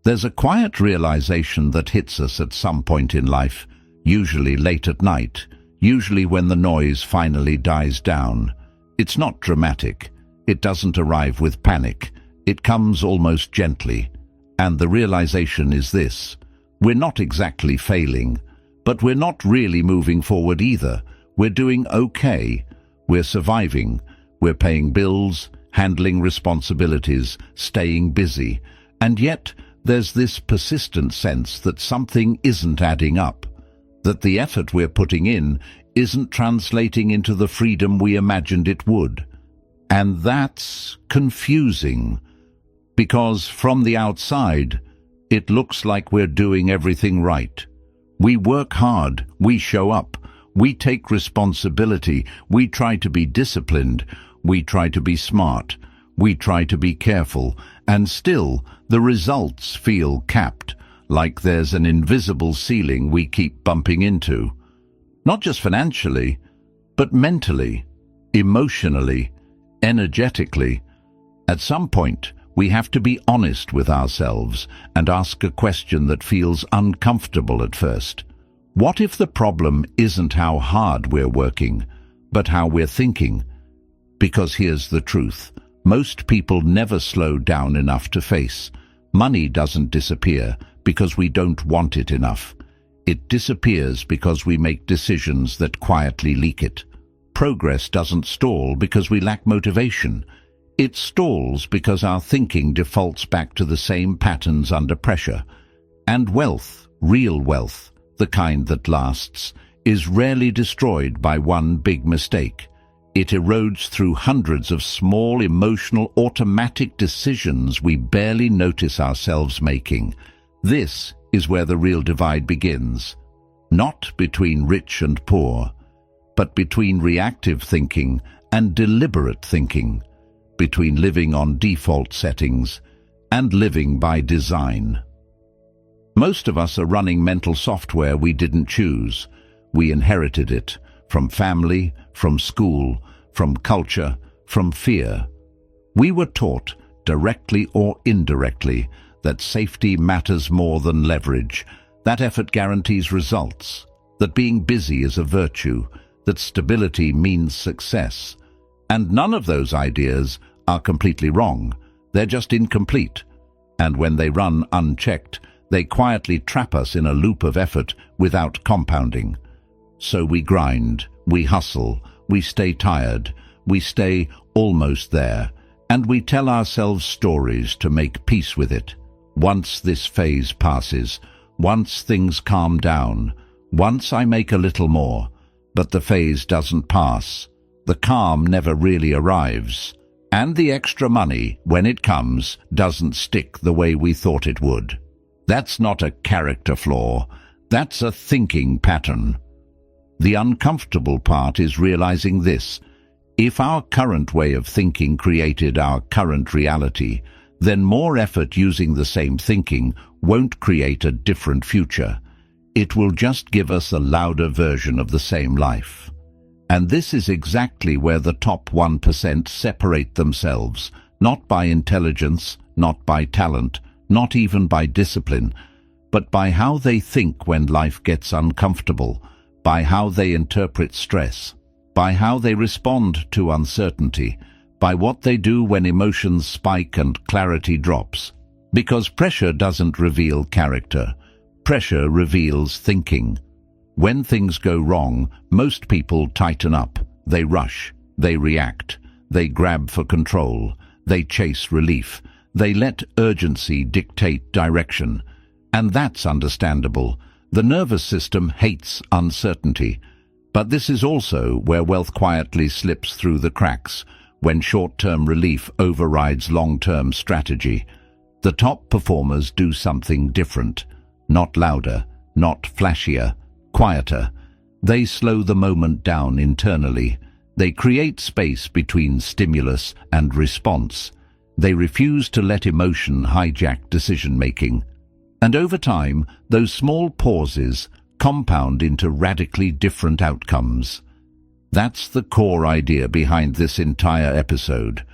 There's a quiet realization that hits us at some point in life, usually late at night, usually when the noise finally dies down. It's not dramatic. It doesn't arrive with panic. It comes almost gently. And the realization is this: we're not exactly failing, but we're not really moving forward either. We're doing okay. We're surviving. We're paying bills, handling responsibilities, staying busy. And yet, there's this persistent sense that something isn't adding up, that the effort we're putting in isn't translating into the freedom we imagined it would. And that's confusing, because from the outside, it looks like we're doing everything right. We work hard, we show up, we take responsibility, we try to be disciplined, we try to be smart, we try to be careful, and still the results feel capped, like there's an invisible ceiling we keep bumping into. Not just financially, but mentally, emotionally, energetically. At some point, we have to be honest with ourselves and ask a question that feels uncomfortable at first. What if the problem isn't how hard we're working, but how we're thinking? Because here's the truth. Most people never slow down enough to face. Money doesn't disappear because we don't want it enough. It disappears because we make decisions that quietly leak it. Progress doesn't stall because we lack motivation. It stalls because our thinking defaults back to the same patterns under pressure. And wealth, real wealth, the kind that lasts, is rarely destroyed by one big mistake. It erodes through hundreds of small, emotional, automatic decisions we barely notice ourselves making. This is where the real divide begins. Not between rich and poor, but between reactive thinking and deliberate thinking, between living on default settings and living by design. Most of us are running mental software we didn't choose. We inherited it from family, from school, from culture, from fear. We were taught, directly or indirectly, that safety matters more than leverage, that effort guarantees results, that being busy is a virtue, that stability means success. And none of those ideas are completely wrong. They're just incomplete. And when they run unchecked, they quietly trap us in a loop of effort without compounding. So we grind, we hustle, we stay tired, we stay almost there, and we tell ourselves stories to make peace with it. Once this phase passes, once things calm down, once I make a little more, but the phase doesn't pass. The calm never really arrives, and the extra money, when it comes, doesn't stick the way we thought it would. That's not a character flaw, that's a thinking pattern. The uncomfortable part is realizing this: if our current way of thinking created our current reality, then more effort using the same thinking won't create a different future. It will just give us a louder version of the same life. And this is exactly where the top 1% separate themselves, not by intelligence, not by talent, not even by discipline, but by how they think when life gets uncomfortable, by how they interpret stress, by how they respond to uncertainty, by what they do when emotions spike and clarity drops. Because pressure doesn't reveal character. Pressure reveals thinking. When things go wrong, most people tighten up. They rush. They react. They grab for control. They chase relief. They let urgency dictate direction. And that's understandable. The nervous system hates uncertainty. But this is also where wealth quietly slips through the cracks, when short-term relief overrides long-term strategy. The top performers do something different. Not louder, not flashier, quieter. They slow the moment down internally. They create space between stimulus and response. They refuse to let emotion hijack decision-making. And over time, those small pauses compound into radically different outcomes. That's the core idea behind this entire episode.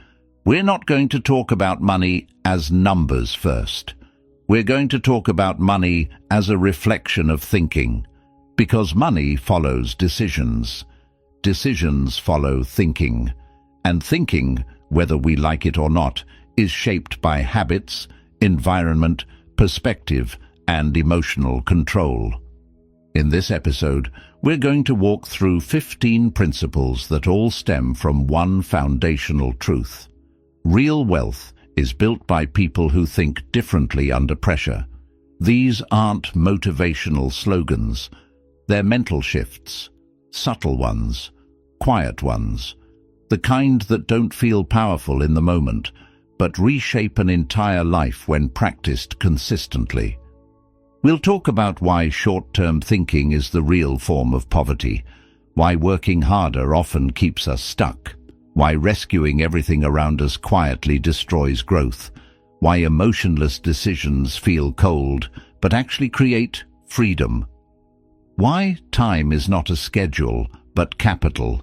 We're not going to talk about money as numbers first. We're going to talk about money as a reflection of thinking, because money follows decisions. Decisions follow thinking, and thinking, whether we like it or not, is shaped by habits, environment, perspective, and emotional control. In this episode, we're going to walk through 15 principles that all stem from one foundational truth. Real wealth is built by people who think differently under pressure. These aren't motivational slogans. They're mental shifts, subtle ones, quiet ones, the kind that don't feel powerful in the moment, but reshape an entire life when practiced consistently. We'll talk about why short-term thinking is the real form of poverty, why working harder often keeps us stuck, why rescuing everything around us quietly destroys growth, why emotionless decisions feel cold but actually create freedom, why time is not a schedule but capital,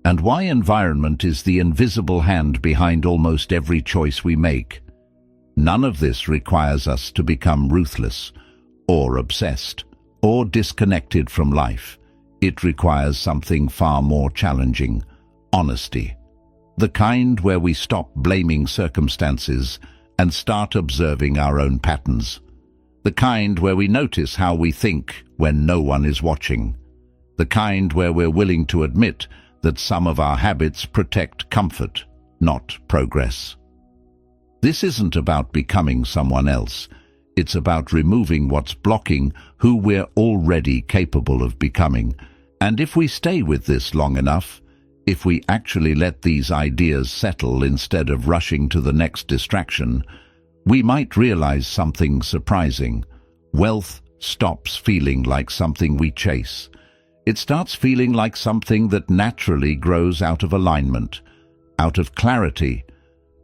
and why environment is the invisible hand behind almost every choice we make. None of this requires us to become ruthless, or obsessed, or disconnected from life. It requires something far more challenging: honesty. The kind where we stop blaming circumstances and start observing our own patterns. The kind where we notice how we think when no one is watching. The kind where we're willing to admit that some of our habits protect comfort, not progress. This isn't about becoming someone else. It's about removing what's blocking who we're already capable of becoming. And if we stay with this long enough, if we actually let these ideas settle instead of rushing to the next distraction, we might realize something surprising. Wealth stops feeling like something we chase. It starts feeling like something that naturally grows out of alignment, out of clarity,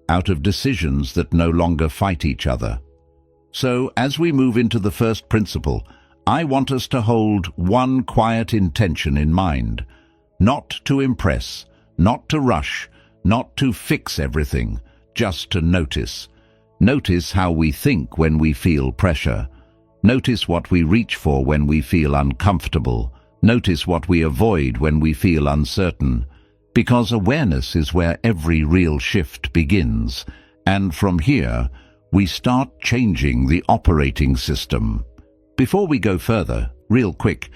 out of decisions that no longer fight each other. So, as we move into the first principle, I want us to hold one quiet intention in mind: not to impress, not to rush, not to fix everything, just to notice. Notice how we think when we feel pressure. Notice what we reach for when we feel uncomfortable. Notice what we avoid when we feel uncertain. Because awareness is where every real shift begins, and from here, we start changing the operating system. Before we go further, real quick,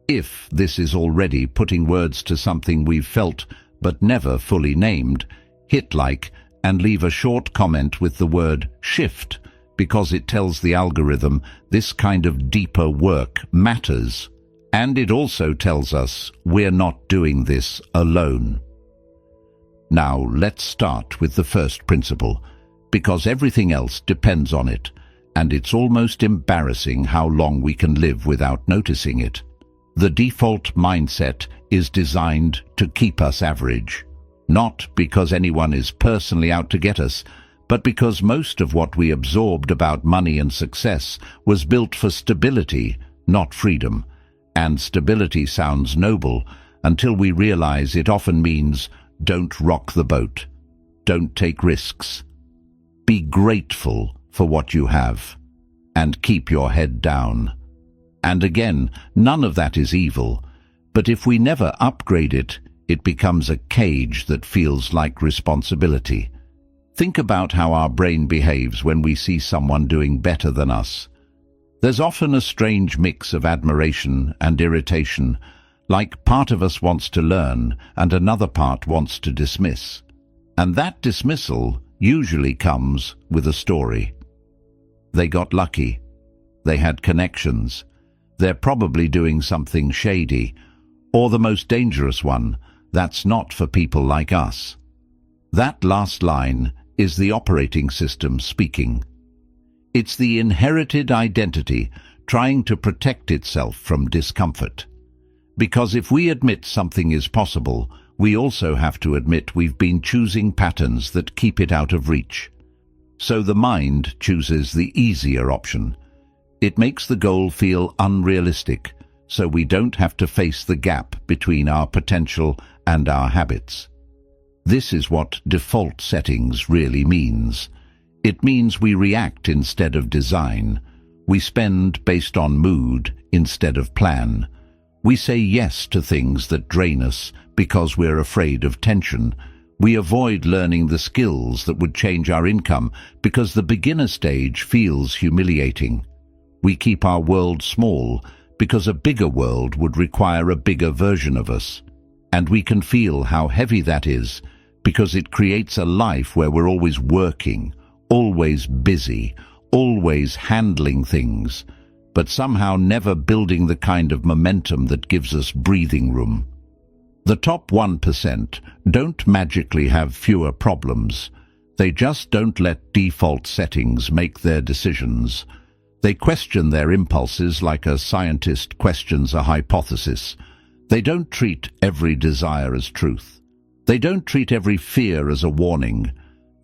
if this is already putting words to something we've felt but never fully named, hit like and leave a short comment with the word shift, because it tells the algorithm this kind of deeper work matters. And it also tells us we're not doing this alone. Now let's start with the first principle, because everything else depends on it, and it's almost embarrassing how long we can live without noticing it. The default mindset is designed to keep us average, not because anyone is personally out to get us, but because most of what we absorbed about money and success was built for stability, not freedom. And stability sounds noble until we realize it often means don't rock the boat, don't take risks. Be grateful for what you have, and keep your head down. And again, none of that is evil, but if we never upgrade it, it becomes a cage that feels like responsibility. Think about how our brain behaves when we see someone doing better than us. There's often a strange mix of admiration and irritation, like part of us wants to learn and another part wants to dismiss. And that dismissal usually comes with a story. They got lucky. They had connections. They're probably doing something shady. Or the most dangerous one, that's not for people like us. That last line is the operating system speaking. It's the inherited identity trying to protect itself from discomfort. Because if we admit something is possible, we also have to admit we've been choosing patterns that keep it out of reach. So the mind chooses the easier option. It makes the goal feel unrealistic, so we don't have to face the gap between our potential and our habits. This is what default settings really means. It means we react instead of design. We spend based on mood instead of plan. We say yes to things that drain us because we're afraid of tension. We avoid learning the skills that would change our income because the beginner stage feels humiliating. We keep our world small because a bigger world would require a bigger version of us. And we can feel how heavy that is because it creates a life where we're always working, always busy, always handling things, but somehow never building the kind of momentum that gives us breathing room. The top 1% don't magically have fewer problems. They just don't let default settings make their decisions. They question their impulses like a scientist questions a hypothesis. They don't treat every desire as truth. They don't treat every fear as a warning.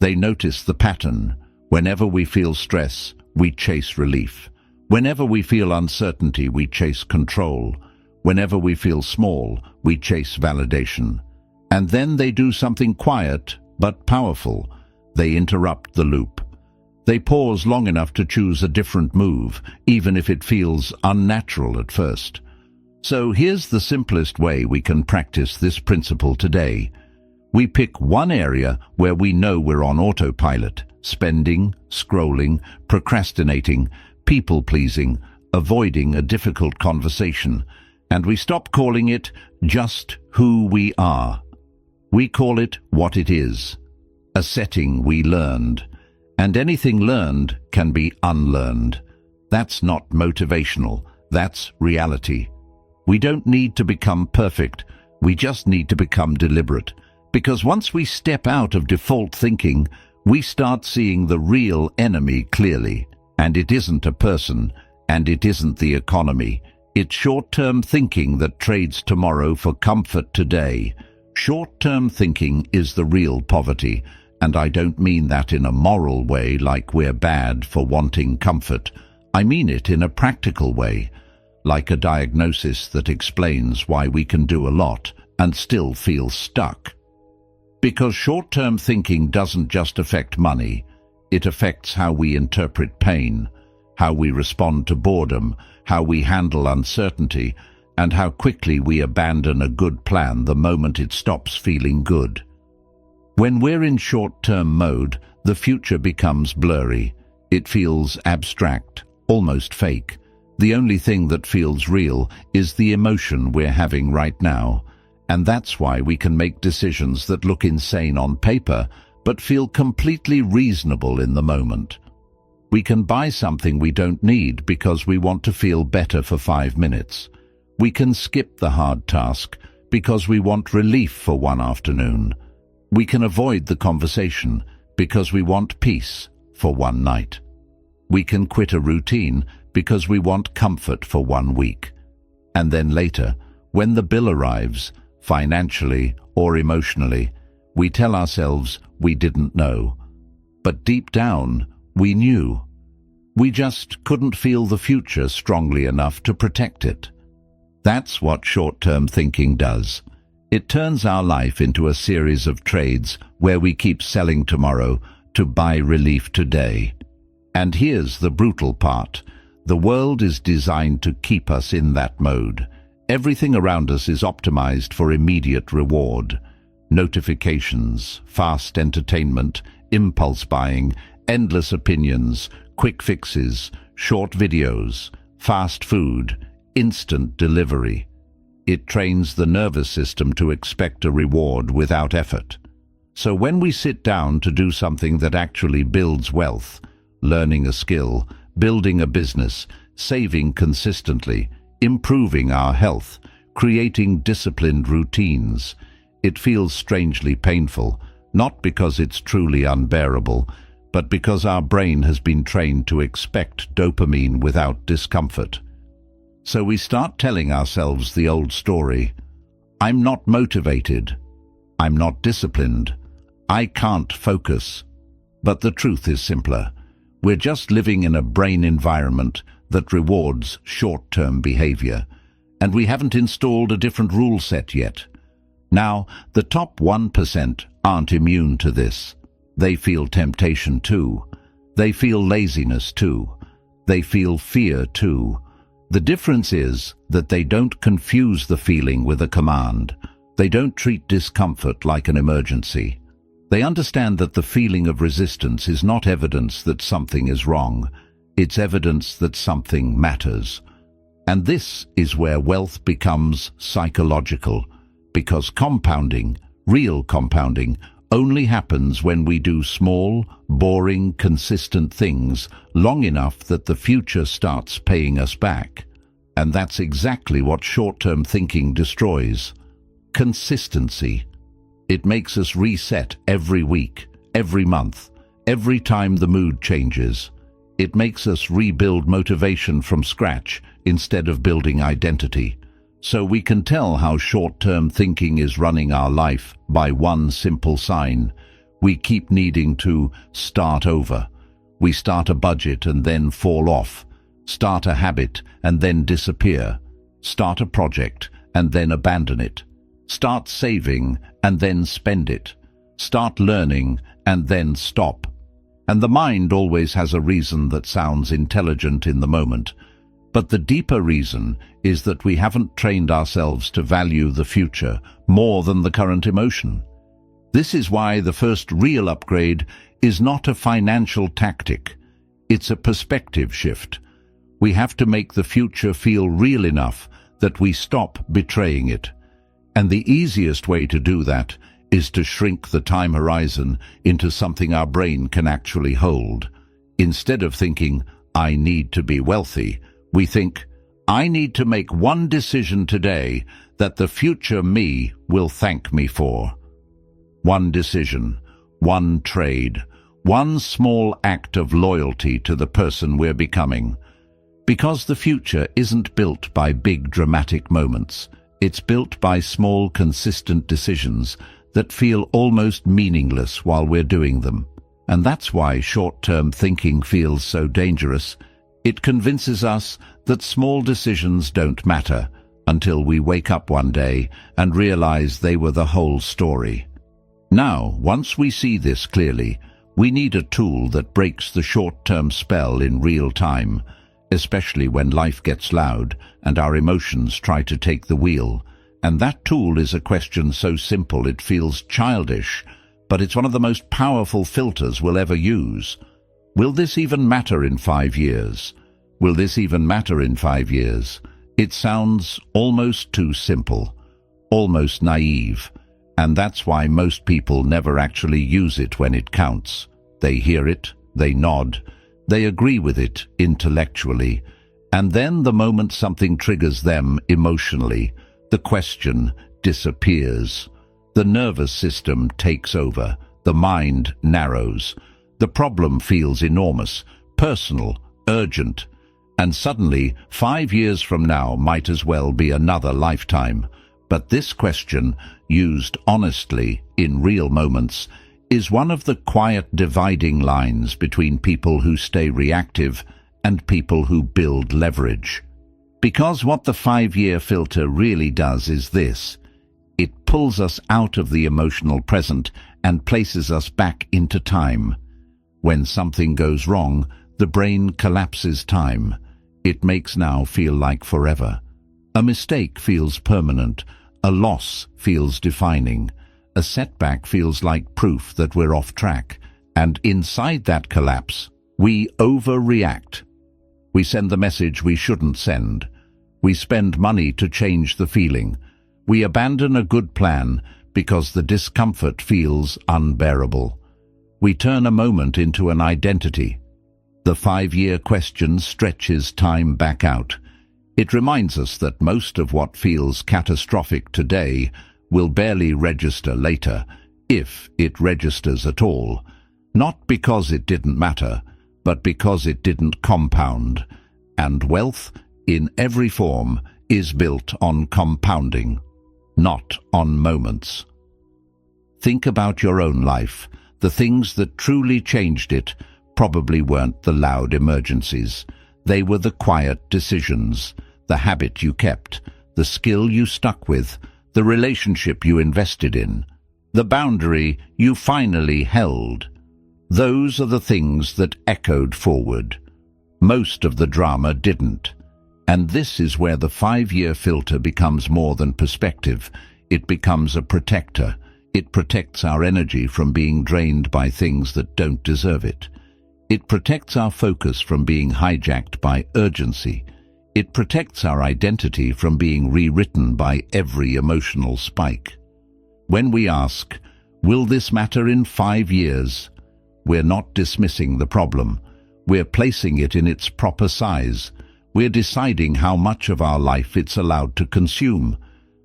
They notice the pattern. Whenever we feel stress, we chase relief. Whenever we feel uncertainty, we chase control. Whenever we feel small, we chase validation. And then they do something quiet but powerful. They interrupt the loop. They pause long enough to choose a different move, even if it feels unnatural at first. So here's the simplest way we can practice this principle today. We pick one area where we know we're on autopilot: spending, scrolling, procrastinating, people-pleasing, avoiding a difficult conversation. And we stop calling it just who we are. We call it what it is, a setting we learned. And anything learned can be unlearned. That's not motivational, that's reality. We don't need to become perfect, we just need to become deliberate. Because once we step out of default thinking, we start seeing the real enemy clearly. And it isn't a person, and it isn't the economy. It's short-term thinking that trades tomorrow for comfort today. Short-term thinking is the real poverty, and I don't mean that in a moral way like we're bad for wanting comfort. I mean it in a practical way, like a diagnosis that explains why we can do a lot and still feel stuck. Because short-term thinking doesn't just affect money, it affects how we interpret pain, how we respond to boredom, how we handle uncertainty, and how quickly we abandon a good plan the moment it stops feeling good. When we're in short-term mode, the future becomes blurry. It feels abstract, almost fake. The only thing that feels real is the emotion we're having right now. And that's why we can make decisions that look insane on paper, but feel completely reasonable in the moment. We can buy something we don't need because we want to feel better for 5 minutes. We can skip the hard task because we want relief for one afternoon. We can avoid the conversation because we want peace for one night. We can quit a routine because we want comfort for 1 week. And then later, when the bill arrives, financially or emotionally, we tell ourselves we didn't know. But deep down, we knew. We just couldn't feel the future strongly enough to protect it. That's what short-term thinking does. It turns our life into a series of trades where we keep selling tomorrow to buy relief today. And here's the brutal part. The world is designed to keep us in that mode. Everything around us is optimized for immediate reward. Notifications, fast entertainment, impulse buying, endless opinions, quick fixes, short videos, fast food, instant delivery. It trains the nervous system to expect a reward without effort. So when we sit down to do something that actually builds wealth, learning a skill, building a business, saving consistently, improving our health, creating disciplined routines, it feels strangely painful, not because it's truly unbearable, but because our brain has been trained to expect dopamine without discomfort. So we start telling ourselves the old story. I'm not motivated. I'm not disciplined. I can't focus. But the truth is simpler. We're just living in a brain environment that rewards short-term behavior, and we haven't installed a different rule set yet. Now, the top 1% aren't immune to this. They feel temptation too. They feel laziness too. They feel fear too. The difference is that they don't confuse the feeling with a command. They don't treat discomfort like an emergency. They understand that the feeling of resistance is not evidence that something is wrong. It's evidence that something matters. And this is where wealth becomes psychological, because compounding, real compounding, only happens when we do small, boring, consistent things long enough that the future starts paying us back. And that's exactly what short-term thinking destroys. Consistency. It makes us reset every week, every month, every time the mood changes. It makes us rebuild motivation from scratch instead of building identity. So we can tell how short-term thinking is running our life by one simple sign. We keep needing to start over. We start a budget and then fall off. Start a habit and then disappear. Start a project and then abandon it. Start saving and then spend it. Start learning and then stop. And the mind always has a reason that sounds intelligent in the moment. But the deeper reason is that we haven't trained ourselves to value the future more than the current emotion. This is why the first real upgrade is not a financial tactic. It's a perspective shift. We have to make the future feel real enough that we stop betraying it. And the easiest way to do that is to shrink the time horizon into something our brain can actually hold. Instead of thinking, I need to be wealthy, we think, I need to make one decision today that the future me will thank me for. One decision, one trade, one small act of loyalty to the person we're becoming. Because the future isn't built by big dramatic moments. It's built by small, consistent decisions that feel almost meaningless while we're doing them. And that's why short-term thinking feels so dangerous. It convinces us that small decisions don't matter until we wake up one day and realize they were the whole story. Now, once we see this clearly, we need a tool that breaks the short-term spell in real time, especially when life gets loud and our emotions try to take the wheel. And that tool is a question so simple it feels childish, but it's one of the most powerful filters we'll ever use. Will this even matter in 5 years? Will this even matter in 5 years? It sounds almost too simple, almost naive, and that's why most people never actually use it when it counts. They hear it, they nod, they agree with it intellectually, and then the moment something triggers them emotionally, the question disappears. The nervous system takes over, the mind narrows. The problem feels enormous, personal, urgent, and suddenly 5 years from now might as well be another lifetime. But this question, used honestly in real moments, is one of the quiet dividing lines between people who stay reactive and people who build leverage. Because what the 5-year filter really does is this: it pulls us out of the emotional present and places us back into time. When something goes wrong, the brain collapses time. It makes now feel like forever. A mistake feels permanent. A loss feels defining. A setback feels like proof that we're off track. And inside that collapse, we overreact. We send the message we shouldn't send. We spend money to change the feeling. We abandon a good plan because the discomfort feels unbearable. We turn a moment into an identity. The 5-year question stretches time back out. It reminds us that most of what feels catastrophic today will barely register later, if it registers at all. Not because it didn't matter, but because it didn't compound. And wealth, in every form, is built on compounding, not on moments. Think about your own life. The things that truly changed it probably weren't the loud emergencies. They were the quiet decisions, the habit you kept, the skill you stuck with, the relationship you invested in, the boundary you finally held. Those are the things that echoed forward. Most of the drama didn't. And this is where the 5-year filter becomes more than perspective. It becomes a protector. It protects our energy from being drained by things that don't deserve it. It protects our focus from being hijacked by urgency. It protects our identity from being rewritten by every emotional spike. When we ask, will this matter in 5 years? We're not dismissing the problem. We're placing it in its proper size. We're deciding how much of our life it's allowed to consume.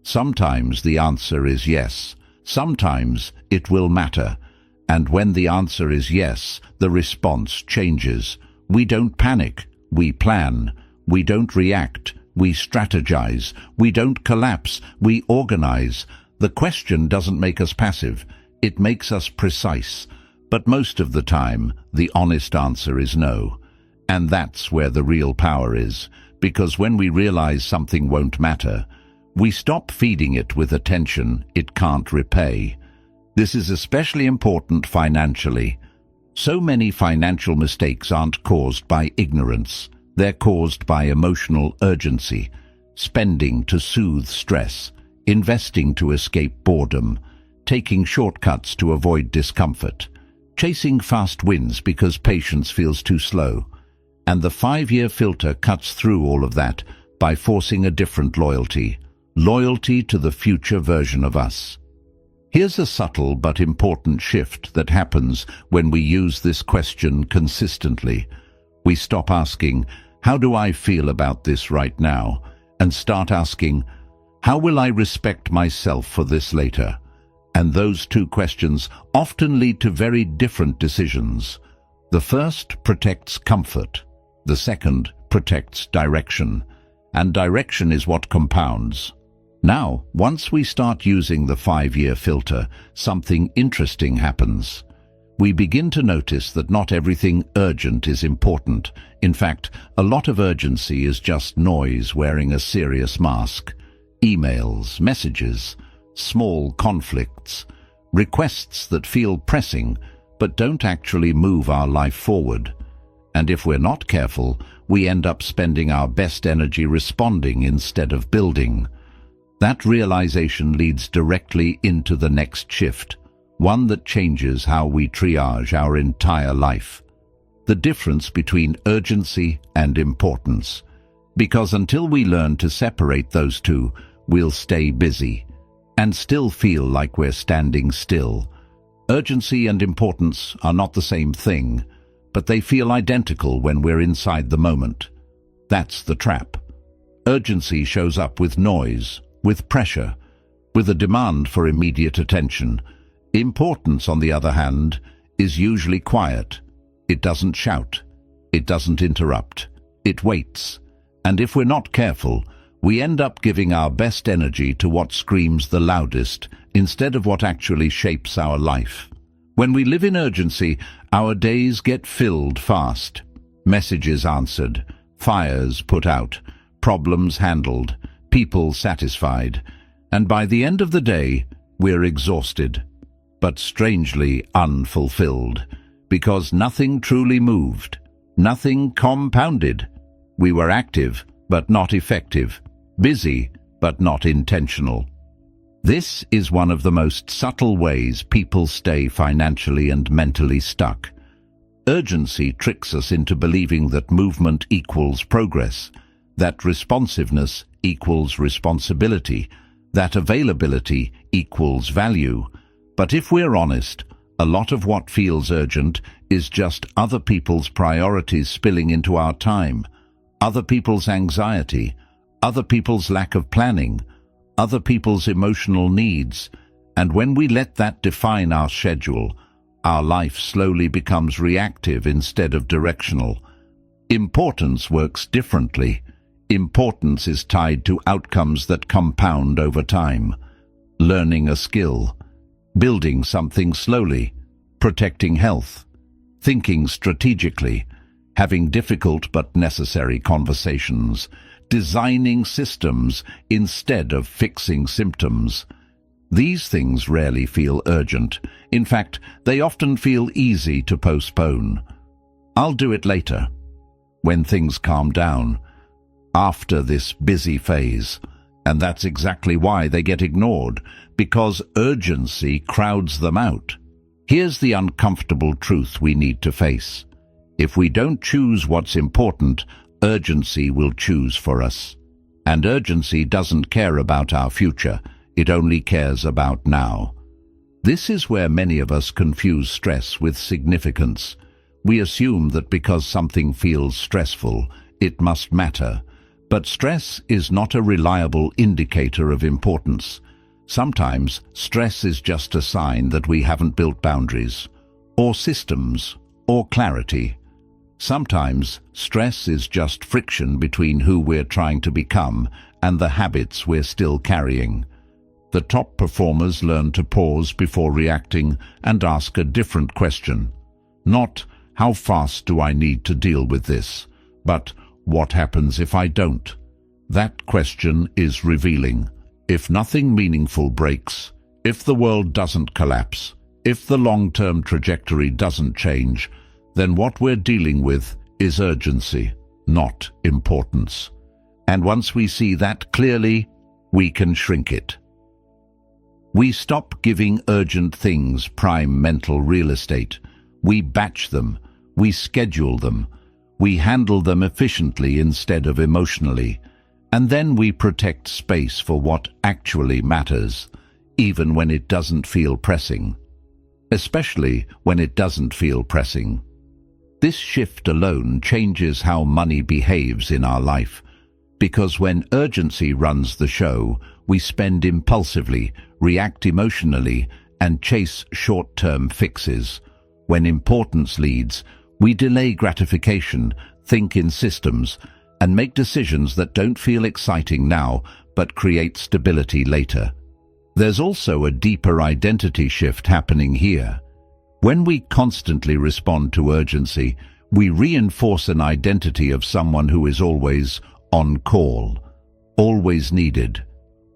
Sometimes the answer is yes. Sometimes it will matter. And when the answer is yes, the response changes. We don't panic. We plan. We don't react. We strategize. We don't collapse. We organize. The question doesn't make us passive. It makes us precise. But most of the time, the honest answer is no. And that's where the real power is. Because when we realize something won't matter, we stop feeding it with attention it can't repay. This is especially important financially. So many financial mistakes aren't caused by ignorance. They're caused by emotional urgency, spending to soothe stress, investing to escape boredom, taking shortcuts to avoid discomfort, chasing fast wins because patience feels too slow. And the 5-year filter cuts through all of that by forcing a different loyalty to the future version of us. Here's a subtle but important shift that happens when we use this question consistently. We stop asking, how do I feel about this right now? And start asking, how will I respect myself for this later? And those two questions often lead to very different decisions. The first protects comfort. The second protects direction. And direction is what compounds. Now, once we start using the 5-year filter, something interesting happens. We begin to notice that not everything urgent is important. In fact, a lot of urgency is just noise wearing a serious mask. Emails, messages, small conflicts, requests that feel pressing but don't actually move our life forward. And if we're not careful, we end up spending our best energy responding instead of building. That realization leads directly into the next shift, one that changes how we triage our entire life. The difference between urgency and importance. Because until we learn to separate those two, we'll stay busy and still feel like we're standing still. Urgency and importance are not the same thing, but they feel identical when we're inside the moment. That's the trap. Urgency shows up with noise, with pressure, with a demand for immediate attention. Importance, on the other hand, is usually quiet. It doesn't shout. It doesn't interrupt. It waits. And if we're not careful, we end up giving our best energy to what screams the loudest instead of what actually shapes our life. When we live in urgency, our days get filled fast. Messages answered, fires put out, problems handled, people satisfied. And by the end of the day, we're exhausted, but strangely unfulfilled, because nothing truly moved, nothing compounded. We were active, but not effective, busy, but not intentional. This is one of the most subtle ways people stay financially and mentally stuck. Urgency tricks us into believing that movement equals progress, that responsiveness equals responsibility, that availability equals value. But if we're honest, a lot of what feels urgent is just other people's priorities spilling into our time, other people's anxiety, other people's lack of planning, other people's emotional needs. And when we let that define our schedule, our life slowly becomes reactive instead of directional. Importance works differently. Importance is tied to outcomes that compound over time. Learning a skill, building something slowly, protecting health, thinking strategically, having difficult but necessary conversations, designing systems instead of fixing symptoms. These things rarely feel urgent. In fact, they often feel easy to postpone. I'll do it later, when things calm down, after this busy phase. And that's exactly why they get ignored, because urgency crowds them out. Here's the uncomfortable truth we need to face. If we don't choose what's important, urgency will choose for us. And urgency doesn't care about our future, it only cares about now. This is where many of us confuse stress with significance. We assume that because something feels stressful, it must matter. But stress is not a reliable indicator of importance. Sometimes stress is just a sign that we haven't built boundaries, or systems, or clarity. Sometimes stress is just friction between who we're trying to become and the habits we're still carrying. The top performers learn to pause before reacting and ask a different question. Not, how fast do I need to deal with this? But, what happens if I don't? That question is revealing. If nothing meaningful breaks, if the world doesn't collapse, if the long-term trajectory doesn't change, then what we're dealing with is urgency, not importance. And once we see that clearly, we can shrink it. We stop giving urgent things prime mental real estate. We batch them, we schedule them, we handle them efficiently instead of emotionally, and then we protect space for what actually matters, even when it doesn't feel pressing. Especially when it doesn't feel pressing. This shift alone changes how money behaves in our life, because when urgency runs the show, we spend impulsively, react emotionally, and chase short-term fixes. When importance leads, we delay gratification, think in systems, and make decisions that don't feel exciting now but create stability later. There's also a deeper identity shift happening here. When we constantly respond to urgency, we reinforce an identity of someone who is always on call, always needed,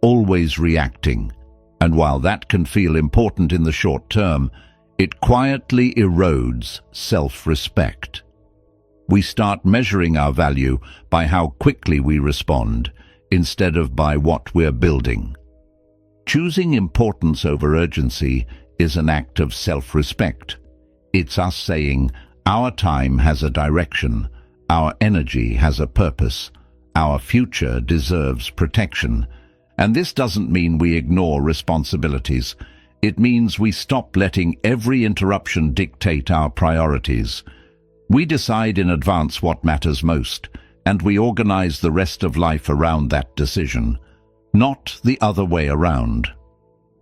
always reacting. And while that can feel important in the short term, it quietly erodes self-respect. We start measuring our value by how quickly we respond, instead of by what we're building. Choosing importance over urgency is an act of self-respect. It's us saying, our time has a direction, our energy has a purpose, our future deserves protection. And this doesn't mean we ignore responsibilities. It means we stop letting every interruption dictate our priorities. We decide in advance what matters most, and we organize the rest of life around that decision, not the other way around.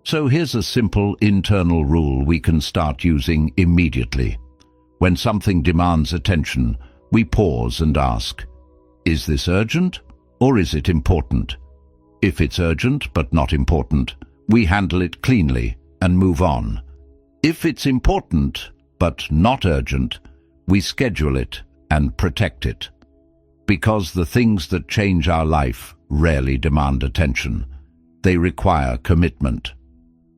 So here's a simple internal rule we can start using immediately. When something demands attention, we pause and ask, is this urgent or is it important? If it's urgent but not important, we handle it cleanly and move on. If it's important but not urgent, we schedule it and protect it. Because the things that change our life rarely demand attention. They require commitment.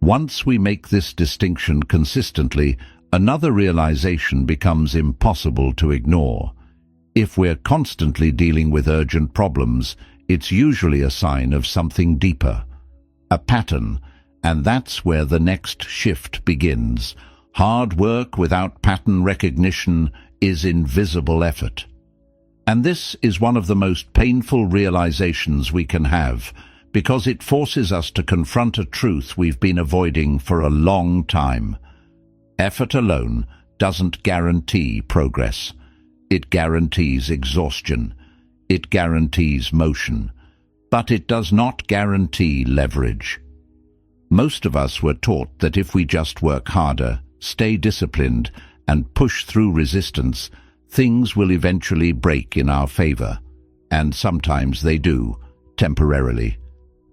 Once we make this distinction consistently, another realization becomes impossible to ignore. If we're constantly dealing with urgent problems, it's usually a sign of something deeper, a pattern, and that's where the next shift begins. Hard work without pattern recognition is invisible effort. And this is one of the most painful realizations we can have, because it forces us to confront a truth we've been avoiding for a long time. Effort alone doesn't guarantee progress. It guarantees exhaustion. It guarantees motion. But it does not guarantee leverage. Most of us were taught that if we just work harder, stay disciplined, and push through resistance, things will eventually break in our favor. And sometimes they do, temporarily.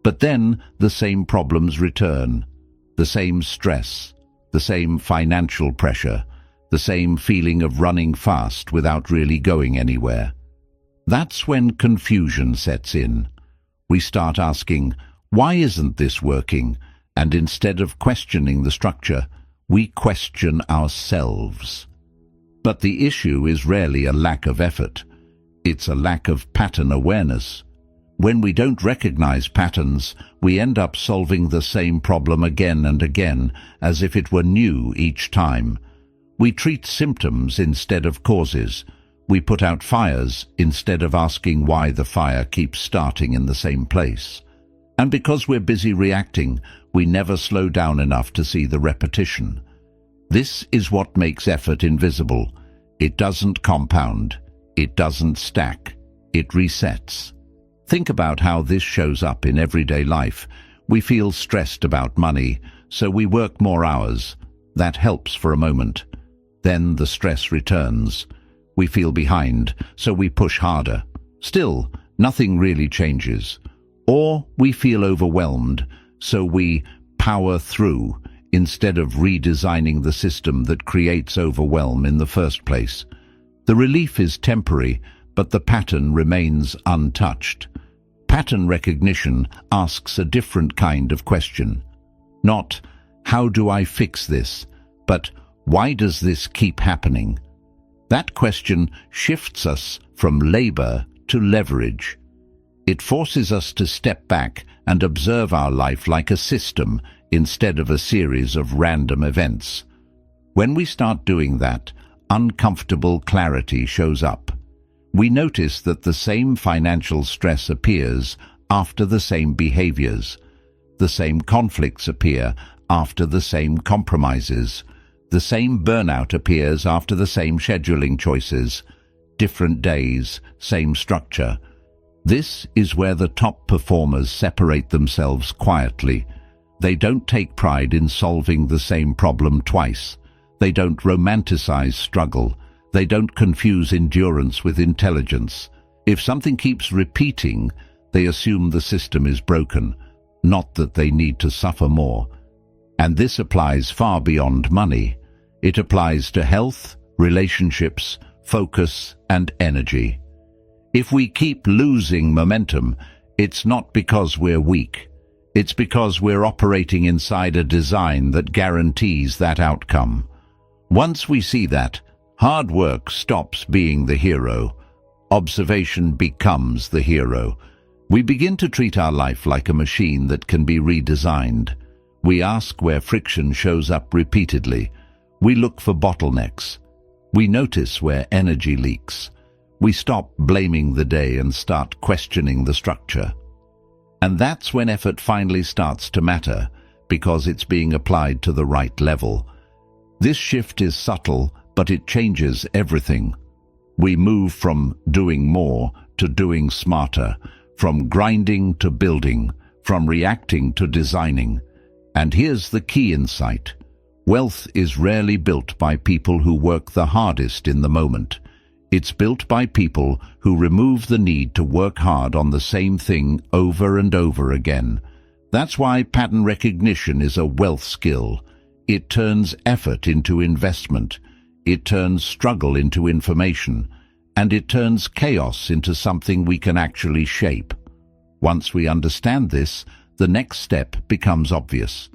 But then the same problems return. The same stress, the same financial pressure, the same feeling of running fast without really going anywhere. That's when confusion sets in. We start asking, why isn't this working? And instead of questioning the structure, we question ourselves. But the issue is rarely a lack of effort. It's a lack of pattern awareness. When we don't recognize patterns, we end up solving the same problem again and again, as if it were new each time. We treat symptoms instead of causes. We put out fires instead of asking why the fire keeps starting in the same place. And because we're busy reacting, we never slow down enough to see the repetition. This is what makes effort invisible. It doesn't compound. It doesn't stack. It resets. Think about how this shows up in everyday life. We feel stressed about money, so we work more hours. That helps for a moment. Then the stress returns. We feel behind, so we push harder. Still, nothing really changes. Or we feel overwhelmed, so we power through instead of redesigning the system that creates overwhelm in the first place. The relief is temporary, but the pattern remains untouched. Pattern recognition asks a different kind of question. Not, how do I fix this? But, why does this keep happening? That question shifts us from labor to leverage. It forces us to step back and observe our life like a system instead of a series of random events. When we start doing that, uncomfortable clarity shows up. We notice that the same financial stress appears after the same behaviors. The same conflicts appear after the same compromises. The same burnout appears after the same scheduling choices. Different days, same structure. This is where the top performers separate themselves quietly. They don't take pride in solving the same problem twice. They don't romanticize struggle. They don't confuse endurance with intelligence. If something keeps repeating, they assume the system is broken, not that they need to suffer more. And this applies far beyond money. It applies to health, relationships, focus, and energy. If we keep losing momentum, it's not because we're weak. It's because we're operating inside a design that guarantees that outcome. Once we see that, hard work stops being the hero. Observation becomes the hero. We begin to treat our life like a machine that can be redesigned. We ask where friction shows up repeatedly. We look for bottlenecks. We notice where energy leaks. We stop blaming the day and start questioning the structure. And that's when effort finally starts to matter, because it's being applied to the right level. This shift is subtle, but it changes everything. We move from doing more to doing smarter, from grinding to building, from reacting to designing. And here's the key insight. Wealth is rarely built by people who work the hardest in the moment. It's built by people who remove the need to work hard on the same thing over and over again. That's why pattern recognition is a wealth skill. It turns effort into investment. It turns struggle into information. And it turns chaos into something we can actually shape. Once we understand this, the next step becomes obvious.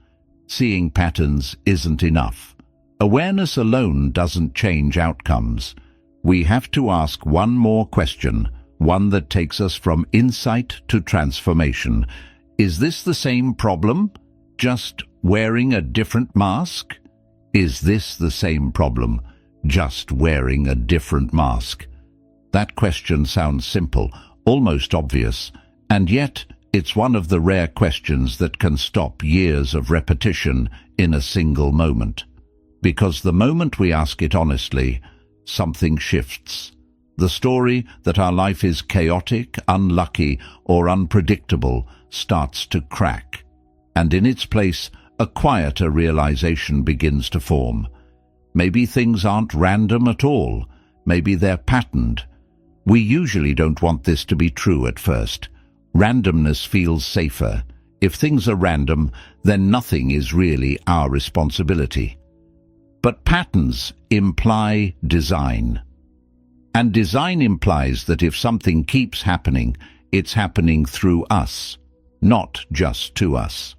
Seeing patterns isn't enough. Awareness alone doesn't change outcomes. We have to ask one more question, one that takes us from insight to transformation. Is this the same problem, just wearing a different mask? Is this the same problem, just wearing a different mask? That question sounds simple, almost obvious, and yet it's one of the rare questions that can stop years of repetition in a single moment. Because the moment we ask it honestly, something shifts. The story that our life is chaotic, unlucky, or unpredictable starts to crack. And in its place, a quieter realization begins to form. Maybe things aren't random at all. Maybe they're patterned. We usually don't want this to be true at first. Randomness feels safer. If things are random, then nothing is really our responsibility. But patterns imply design. And design implies that if something keeps happening, it's happening through us, not just to us.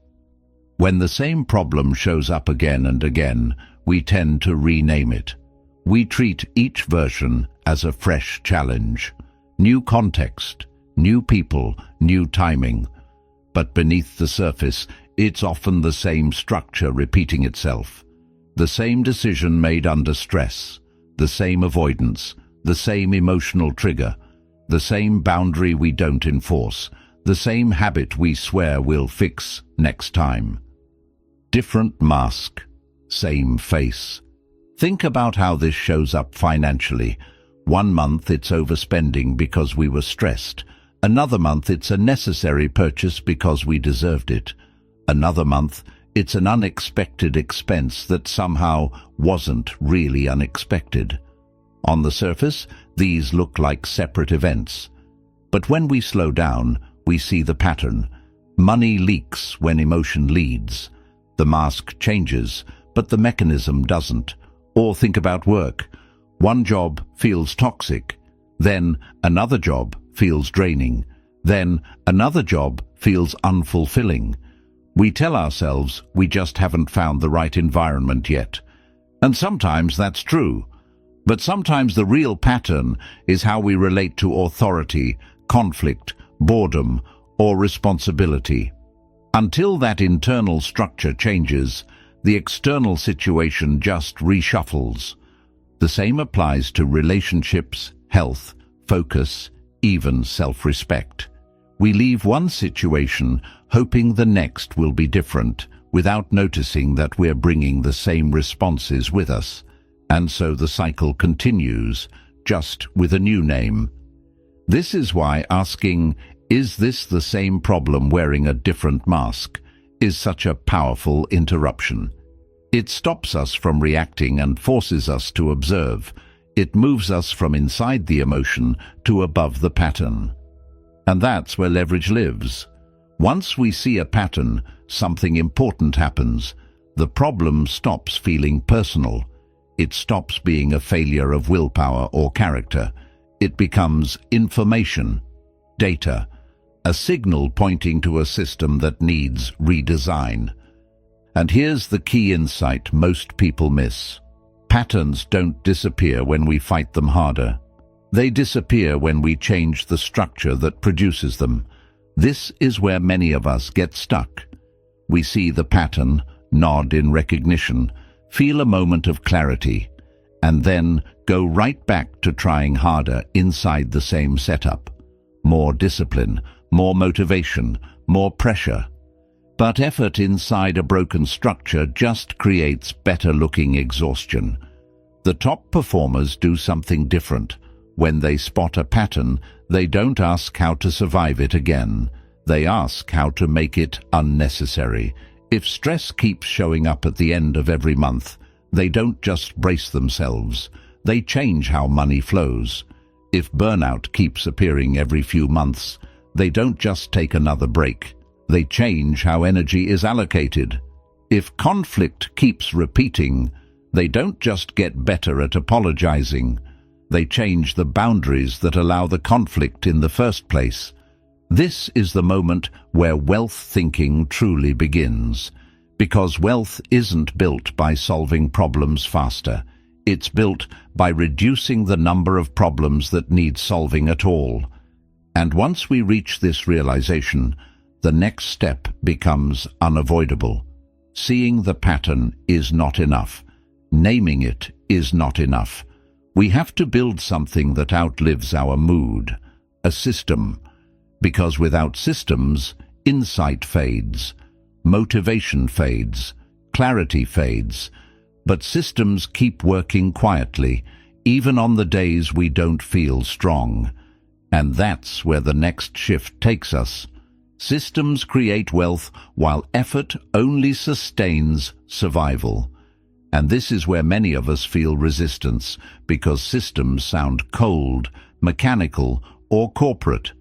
When the same problem shows up again and again, we tend to rename it. We treat each version as a fresh challenge. New context, new people, new timing. But beneath the surface, it's often the same structure repeating itself. The same decision made under stress, the same avoidance, the same emotional trigger, the same boundary we don't enforce, the same habit we swear we'll fix next time. Different mask, same face. Think about how this shows up financially. One month it's overspending because we were stressed. Another month it's a necessary purchase because we deserved it. Another month it's an unexpected expense that somehow wasn't really unexpected. On the surface, these look like separate events. But when we slow down, we see the pattern. Money leaks when emotion leads. The mask changes, but the mechanism doesn't. Or think about work. One job feels toxic. Then another job feels draining. Then another job feels unfulfilling. We tell ourselves we just haven't found the right environment yet. And sometimes that's true. But sometimes the real pattern is how we relate to authority, conflict, boredom, or responsibility. Until that internal structure changes, the external situation just reshuffles. The same applies to relationships, health, focus, even self-respect. We leave one situation hoping the next will be different, without noticing that we're bringing the same responses with us. And so the cycle continues, just with a new name. This is why asking, "Is this the same problem wearing a different mask?" is such a powerful interruption. It stops us from reacting and forces us to observe. It moves us from inside the emotion to above the pattern. And that's where leverage lives. Once we see a pattern, something important happens. The problem stops feeling personal. It stops being a failure of willpower or character. It becomes information, data, a signal pointing to a system that needs redesign. And here's the key insight most people miss. Patterns don't disappear when we fight them harder. They disappear when we change the structure that produces them. This is where many of us get stuck. We see the pattern, nod in recognition, feel a moment of clarity, and then go right back to trying harder inside the same setup. More discipline, more motivation, more pressure. But effort inside a broken structure just creates better-looking exhaustion. The top performers do something different. When they spot a pattern, they don't ask how to survive it again. They ask how to make it unnecessary. If stress keeps showing up at the end of every month, they don't just brace themselves. They change how money flows. If burnout keeps appearing every few months, they don't just take another break. They change how energy is allocated. If conflict keeps repeating, they don't just get better at apologizing. They change the boundaries that allow the conflict in the first place. This is the moment where wealth thinking truly begins. Because wealth isn't built by solving problems faster. It's built by reducing the number of problems that need solving at all. And once we reach this realization, the next step becomes unavoidable. Seeing the pattern is not enough. Naming it is not enough. We have to build something that outlives our mood, a system. Because without systems, insight fades, motivation fades, clarity fades. But systems keep working quietly, even on the days we don't feel strong. And that's where the next shift takes us. Systems create wealth while effort only sustains survival. And this is where many of us feel resistance, because systems sound cold, mechanical, or corporate.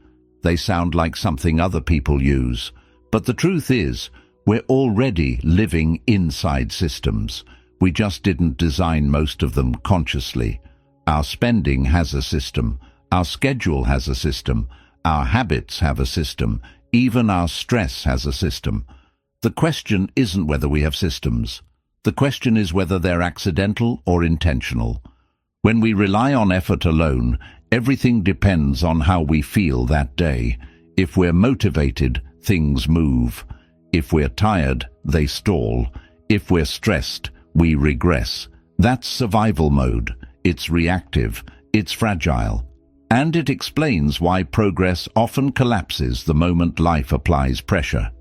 They sound like something other people use. But the truth is, we're already living inside systems. We just didn't design most of them consciously. Our spending has a system. Our schedule has a system. Our habits have a system. Even our stress has a system. The question isn't whether we have systems. The question is whether they're accidental or intentional. When we rely on effort alone, everything depends on how we feel that day. If we're motivated, things move. If we're tired, they stall. If we're stressed, we regress. That's survival mode. It's reactive. It's fragile. And it explains why progress often collapses the moment life applies pressure.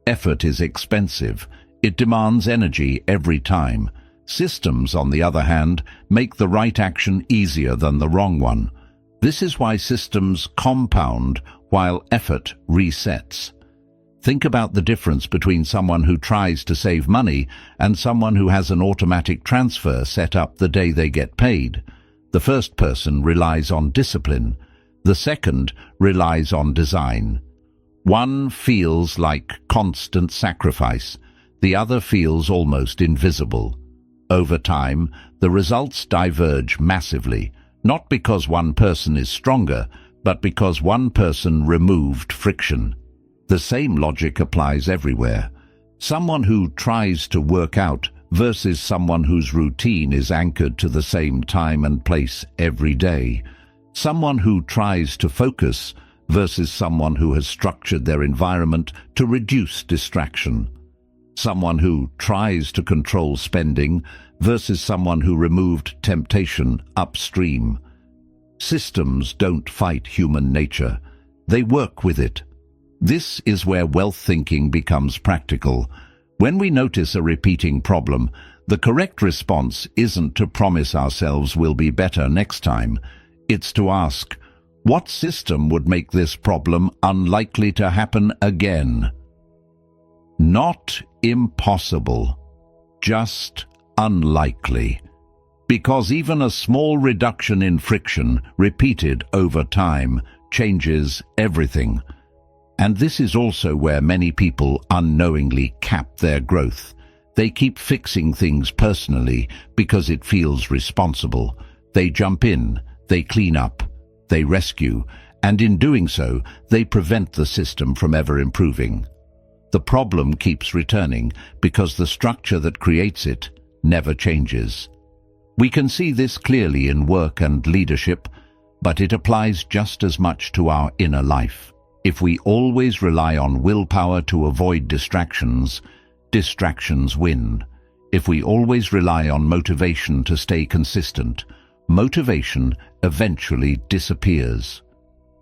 Effort is expensive. It demands energy every time. Systems, on the other hand, make the right action easier than the wrong one. This is why systems compound while effort resets. Think about the difference between someone who tries to save money and someone who has an automatic transfer set up the day they get paid. The first person relies on discipline. The second relies on design. One feels like constant sacrifice. The other feels almost invisible. Over time, the results diverge massively, not because one person is stronger, but because one person removed friction. The same logic applies everywhere. Someone who tries to work out versus someone whose routine is anchored to the same time and place every day. Someone who tries to focus versus someone who has structured their environment to reduce distraction. Someone who tries to control spending versus someone who removed temptation upstream. Systems don't fight human nature. They work with it. This is where wealth thinking becomes practical. When we notice a repeating problem, the correct response isn't to promise ourselves we'll be better next time. It's to ask, what system would make this problem unlikely to happen again? Not impossible, just unlikely. Because even a small reduction in friction, repeated over time, changes everything. And this is also where many people unknowingly cap their growth. They keep fixing things personally because it feels responsible. They jump in, they clean up, they rescue, and in doing so, they prevent the system from ever improving. The problem keeps returning because the structure that creates it never changes. We can see this clearly in work and leadership, but it applies just as much to our inner life. If we always rely on willpower to avoid distractions, distractions win. If we always rely on motivation to stay consistent, motivation eventually disappears.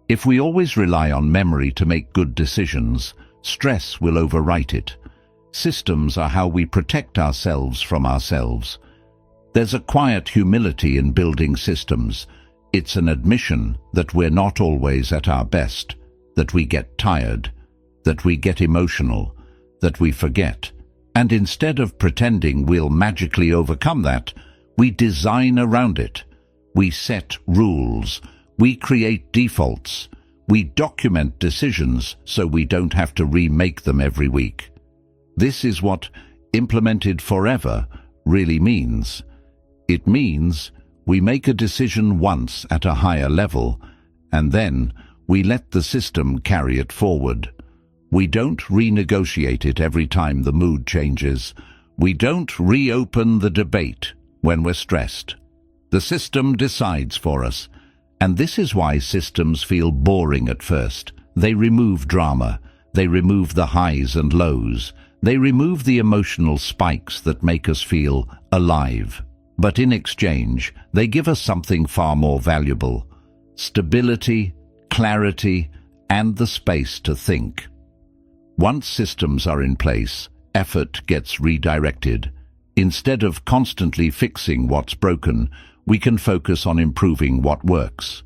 If we always rely on memory to make good decisions, stress will overwrite it. Systems are how we protect ourselves from ourselves. There's a quiet humility in building systems. It's an admission that we're not always at our best, that we get tired, that we get emotional, that we forget. And instead of pretending we'll magically overcome that, we design around it. We set rules. We create defaults. We document decisions so we don't have to remake them every week. This is what implemented forever really means. It means we make a decision once at a higher level, and then we let the system carry it forward. We don't renegotiate it every time the mood changes. We don't reopen the debate when we're stressed. The system decides for us, and this is why systems feel boring at first. They remove drama. They remove the highs and lows. They remove the emotional spikes that make us feel alive. But in exchange, they give us something far more valuable: stability, clarity, and the space to think. Once systems are in place, effort gets redirected. Instead of constantly fixing what's broken, we can focus on improving what works.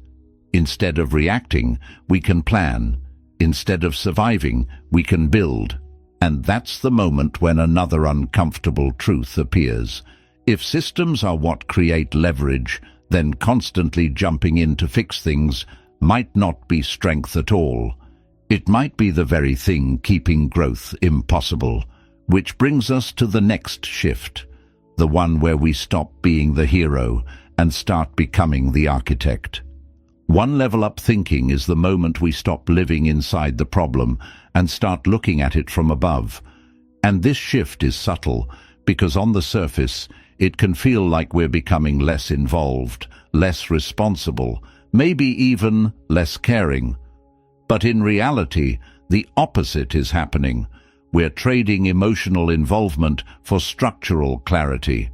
Instead of reacting, we can plan. Instead of surviving, we can build. And that's the moment when another uncomfortable truth appears. If systems are what create leverage, then constantly jumping in to fix things might not be strength at all. It might be the very thing keeping growth impossible, which brings us to the next shift, the one where we stop being the hero and start becoming the architect. One level up thinking is the moment we stop living inside the problem and start looking at it from above. And this shift is subtle, because on the surface, it can feel like we're becoming less involved, less responsible, maybe even less caring. But in reality, the opposite is happening. We're trading emotional involvement for structural clarity.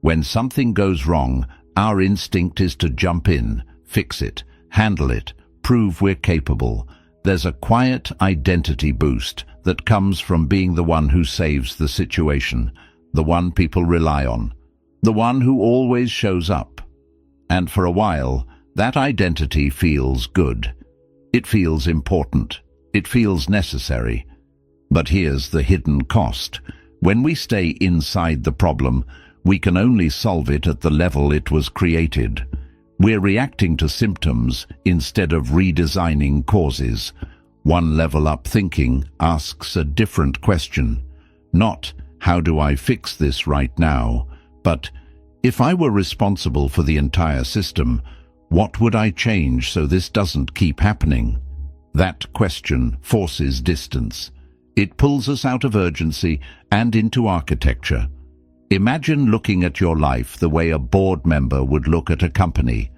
When something goes wrong, our instinct is to jump in, fix it, handle it, prove we're capable. There's a quiet identity boost that comes from being the one who saves the situation, the one people rely on, the one who always shows up. And for a while, that identity feels good. It feels important. It feels necessary. But here's the hidden cost. When we stay inside the problem, we can only solve it at the level it was created. We're reacting to symptoms instead of redesigning causes. One level up thinking asks a different question. Not, how do I fix this right now? But, if I were responsible for the entire system, what would I change so this doesn't keep happening? That question forces distance. It pulls us out of urgency and into architecture. Imagine looking at your life the way a board member would look at a company,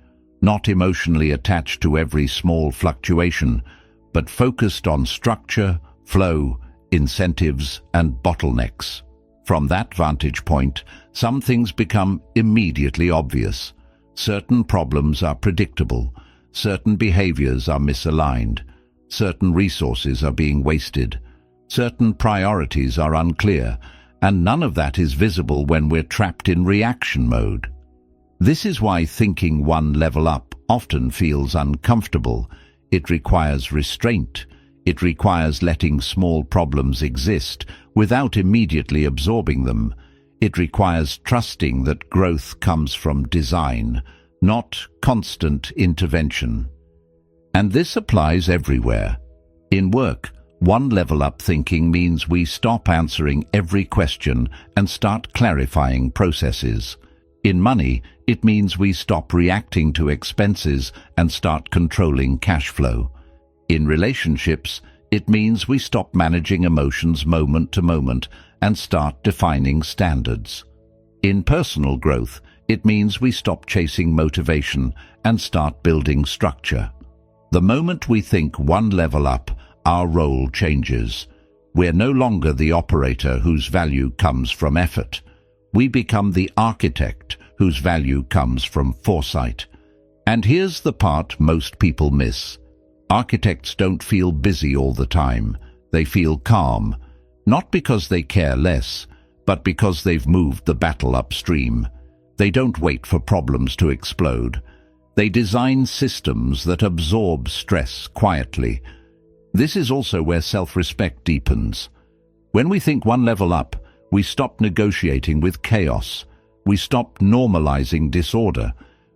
not emotionally attached to every small fluctuation, but focused on structure, flow, incentives, and bottlenecks. From that vantage point, some things become immediately obvious. Certain problems are predictable, certain behaviors are misaligned, certain resources are being wasted, certain priorities are unclear, and none of that is visible when we're trapped in reaction mode. This is why thinking one level up often feels uncomfortable. It requires restraint. It requires letting small problems exist without immediately absorbing them. It requires trusting that growth comes from design, not constant intervention. And this applies everywhere. In work, one level up thinking means we stop answering every question and start clarifying processes. In money, it means we stop reacting to expenses and start controlling cash flow. In relationships, it means we stop managing emotions moment to moment and start defining standards. In personal growth, it means we stop chasing motivation and start building structure. The moment we think one level up, our role changes. We're no longer the operator whose value comes from effort. We become the architect whose value comes from foresight. And here's the part most people miss. Architects don't feel busy all the time. They feel calm, not because they care less, but because they've moved the battle upstream. They don't wait for problems to explode. They design systems that absorb stress quietly. This is also where self-respect deepens. When we think one level up, we stop negotiating with chaos. We stop normalizing disorder.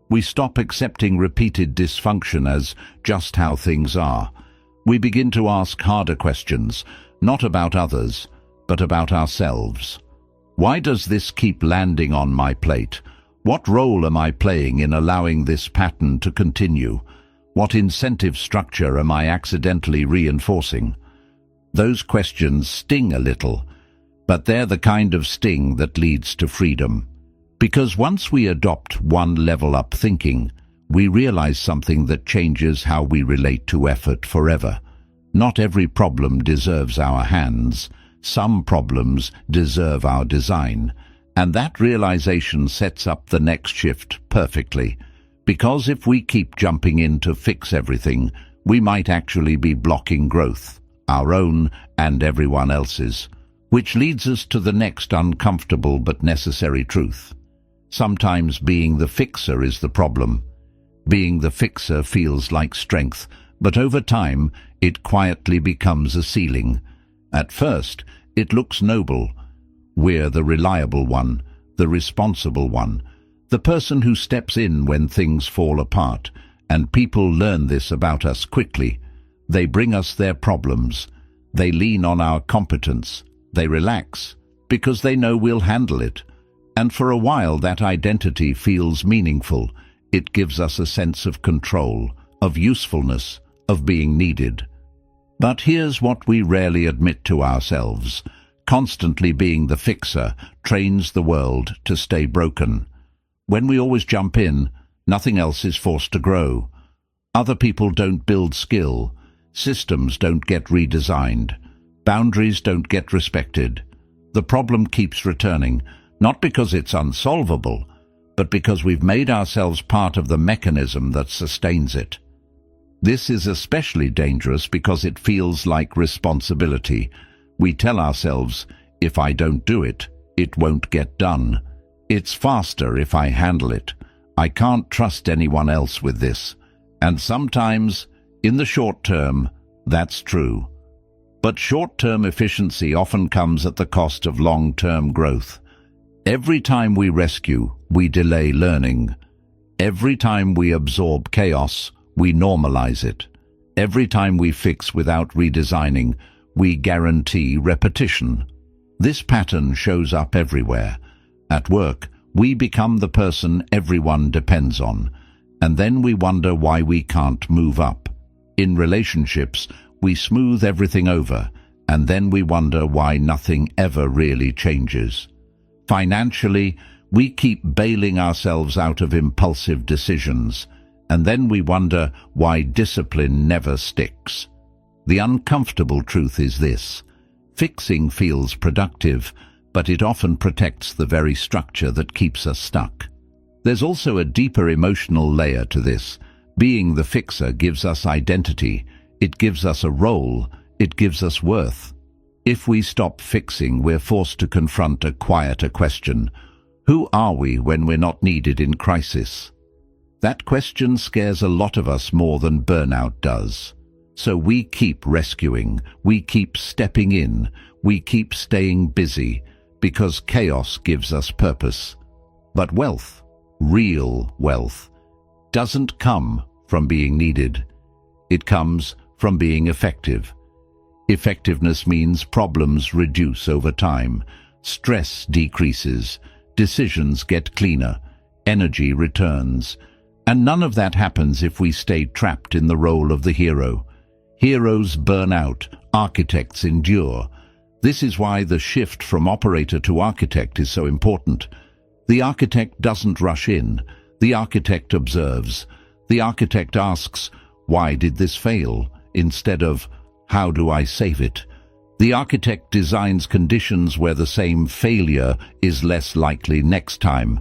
We stop accepting repeated dysfunction as just how things are. We begin to ask harder questions, not about others, but about ourselves. Why does this keep landing on my plate? What role am I playing in allowing this pattern to continue? What incentive structure am I accidentally reinforcing? Those questions sting a little, but they're the kind of sting that leads to freedom. Because once we adopt one level up thinking, we realize something that changes how we relate to effort forever. Not every problem deserves our hands. Some problems deserve our design. And that realization sets up the next shift perfectly. Because if we keep jumping in to fix everything, we might actually be blocking growth, our own and everyone else's. Which leads us to the next uncomfortable but necessary truth. Sometimes being the fixer is the problem. Being the fixer feels like strength, but over time it quietly becomes a ceiling. At first, it looks noble. We're the reliable one, the responsible one, the person who steps in when things fall apart, and people learn this about us quickly. They bring us their problems. They lean on our competence. They relax, because they know we'll handle it. And for a while that identity feels meaningful. It gives us a sense of control, of usefulness, of being needed. But here's what we rarely admit to ourselves. constantly being the fixer, trains the world to stay broken. When we always jump in, nothing else is forced to grow. Other people don't build skill. Systems don't get redesigned. Boundaries don't get respected. The problem keeps returning, not because it's unsolvable, but because we've made ourselves part of the mechanism that sustains it. This is especially dangerous because it feels like responsibility. We tell ourselves, if I don't do it, it won't get done. It's faster if I handle it. I can't trust anyone else with this. And sometimes, in the short term, that's true. But short-term efficiency often comes at the cost of long-term growth. Every time we rescue, we delay learning. Every time we absorb chaos, we normalize it. Every time we fix without redesigning, we guarantee repetition. This pattern shows up everywhere. At work, we become the person everyone depends on, and then we wonder why we can't move up. In relationships, we smooth everything over, and then we wonder why nothing ever really changes. Financially, we keep bailing ourselves out of impulsive decisions, and then we wonder why discipline never sticks. The uncomfortable truth is this: fixing feels productive, but it often protects the very structure that keeps us stuck. There's also a deeper emotional layer to this. Being the fixer gives us identity, it gives us a role, it gives us worth. If we stop fixing, we're forced to confront a quieter question. Who are we when we're not needed in crisis? That question scares a lot of us more than burnout does. So we keep rescuing, we keep stepping in, we keep staying busy, because chaos gives us purpose. But wealth, real wealth, doesn't come from being needed. It comes from being effective. Effectiveness means problems reduce over time, stress decreases, decisions get cleaner, energy returns. And none of that happens if we stay trapped in the role of the hero. Heroes burn out, architects endure. This is why the shift from operator to architect is so important. The architect doesn't rush in. The architect observes. The architect asks, why did this fail? Instead of, how do I save it? The architect designs conditions where the same failure is less likely next time.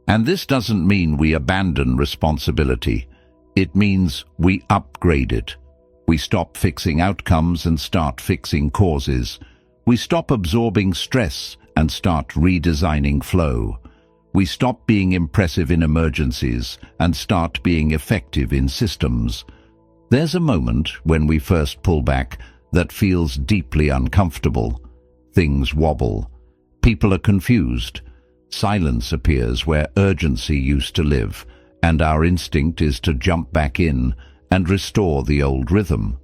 And this doesn't mean we abandon responsibility. It means we upgrade it. We stop fixing outcomes and start fixing causes. We stop absorbing stress and start redesigning flow. We stop being impressive in emergencies and start being effective in systems. There's a moment when we first pull back that feels deeply uncomfortable. Things wobble. People are confused. Silence appears where urgency used to live, and our instinct is to jump back in and restore the old rhythm.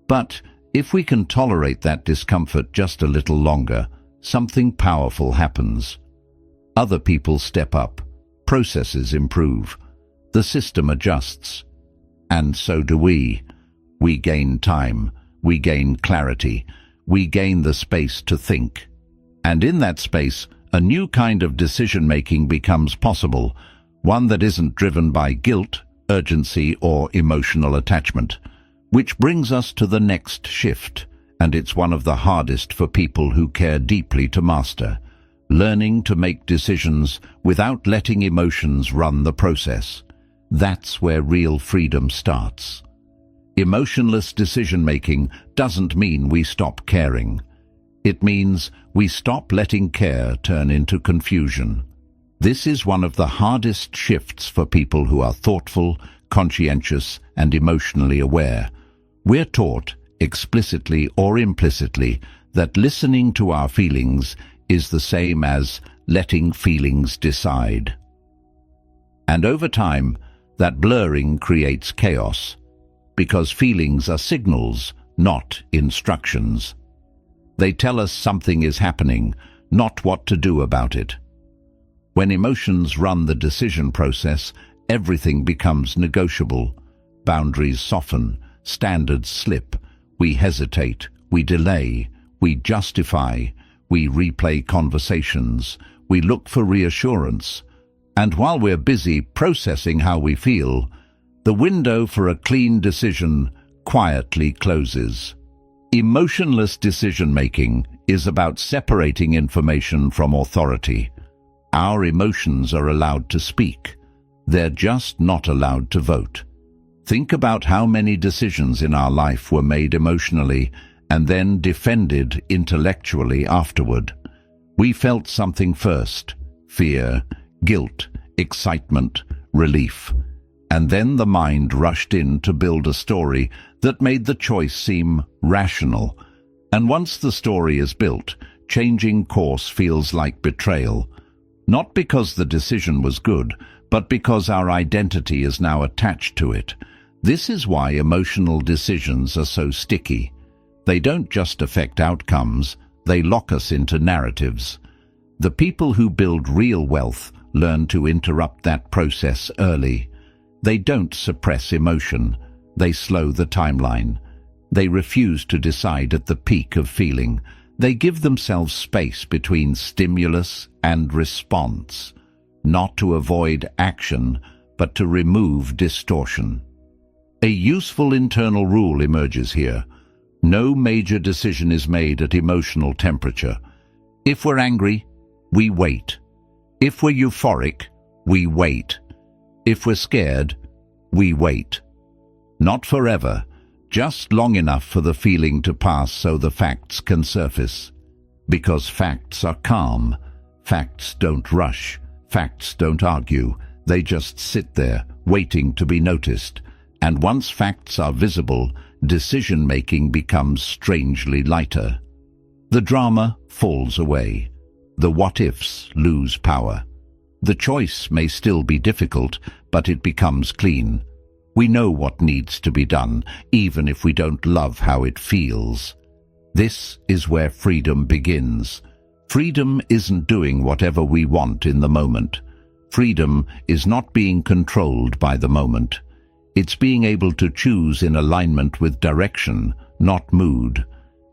But if we can tolerate that discomfort just a little longer, something powerful happens. Other people step up, processes improve, the system adjusts. And so do we. We gain time, we gain clarity, we gain the space to think. And in that space, a new kind of decision-making becomes possible, one that isn't driven by guilt, urgency, or emotional attachment. Which brings us to the next shift, and it's one of the hardest for people who care deeply to master: learning to make decisions without letting emotions run the process. That's where real freedom starts. Emotionless decision-making doesn't mean we stop caring. It means we stop letting care turn into confusion. This is one of the hardest shifts for people who are thoughtful, conscientious, and emotionally aware. We're taught, explicitly or implicitly, that listening to our feelings is the same as letting feelings decide. And over time, that blurring creates chaos, because feelings are signals, not instructions. They tell us something is happening, not what to do about it. When emotions run the decision process, everything becomes negotiable. Boundaries soften, standards slip, we hesitate, we delay, we justify, We replay conversations. We look for reassurance. And while we're busy processing how we feel, the window for a clean decision quietly closes. Emotionless decision-making is about separating information from authority. Our emotions are allowed to speak. They're just not allowed to vote. Think about how many decisions in our life were made emotionally and then defended intellectually afterward. We felt something first: fear, guilt, excitement, relief. And then the mind rushed in to build a story that made the choice seem rational. And once the story is built, changing course feels like betrayal. Not because the decision was good, but because our identity is now attached to it. This is why emotional decisions are so sticky. They don't just affect outcomes, they lock us into narratives. The people who build real wealth learn to interrupt that process early. They don't suppress emotion, they slow the timeline. They refuse to decide at the peak of feeling. They give themselves space between stimulus and response, not to avoid action, but to remove distortion. A useful internal rule emerges here. No major decision is made at emotional temperature. If we're angry, we wait. If we're euphoric, we wait. If we're scared, we wait. Not forever, just long enough for the feeling to pass so the facts can surface. Because facts are calm. Facts don't rush. Facts don't argue. They just sit there, waiting to be noticed. And once facts are visible, decision-making becomes strangely lighter. The drama falls away. The what-ifs lose power. The choice may still be difficult, but it becomes clean. We know what needs to be done, even if we don't love how it feels. This is where freedom begins. Freedom isn't doing whatever we want in the moment. Freedom is not being controlled by the moment. It's being able to choose in alignment with direction, not mood.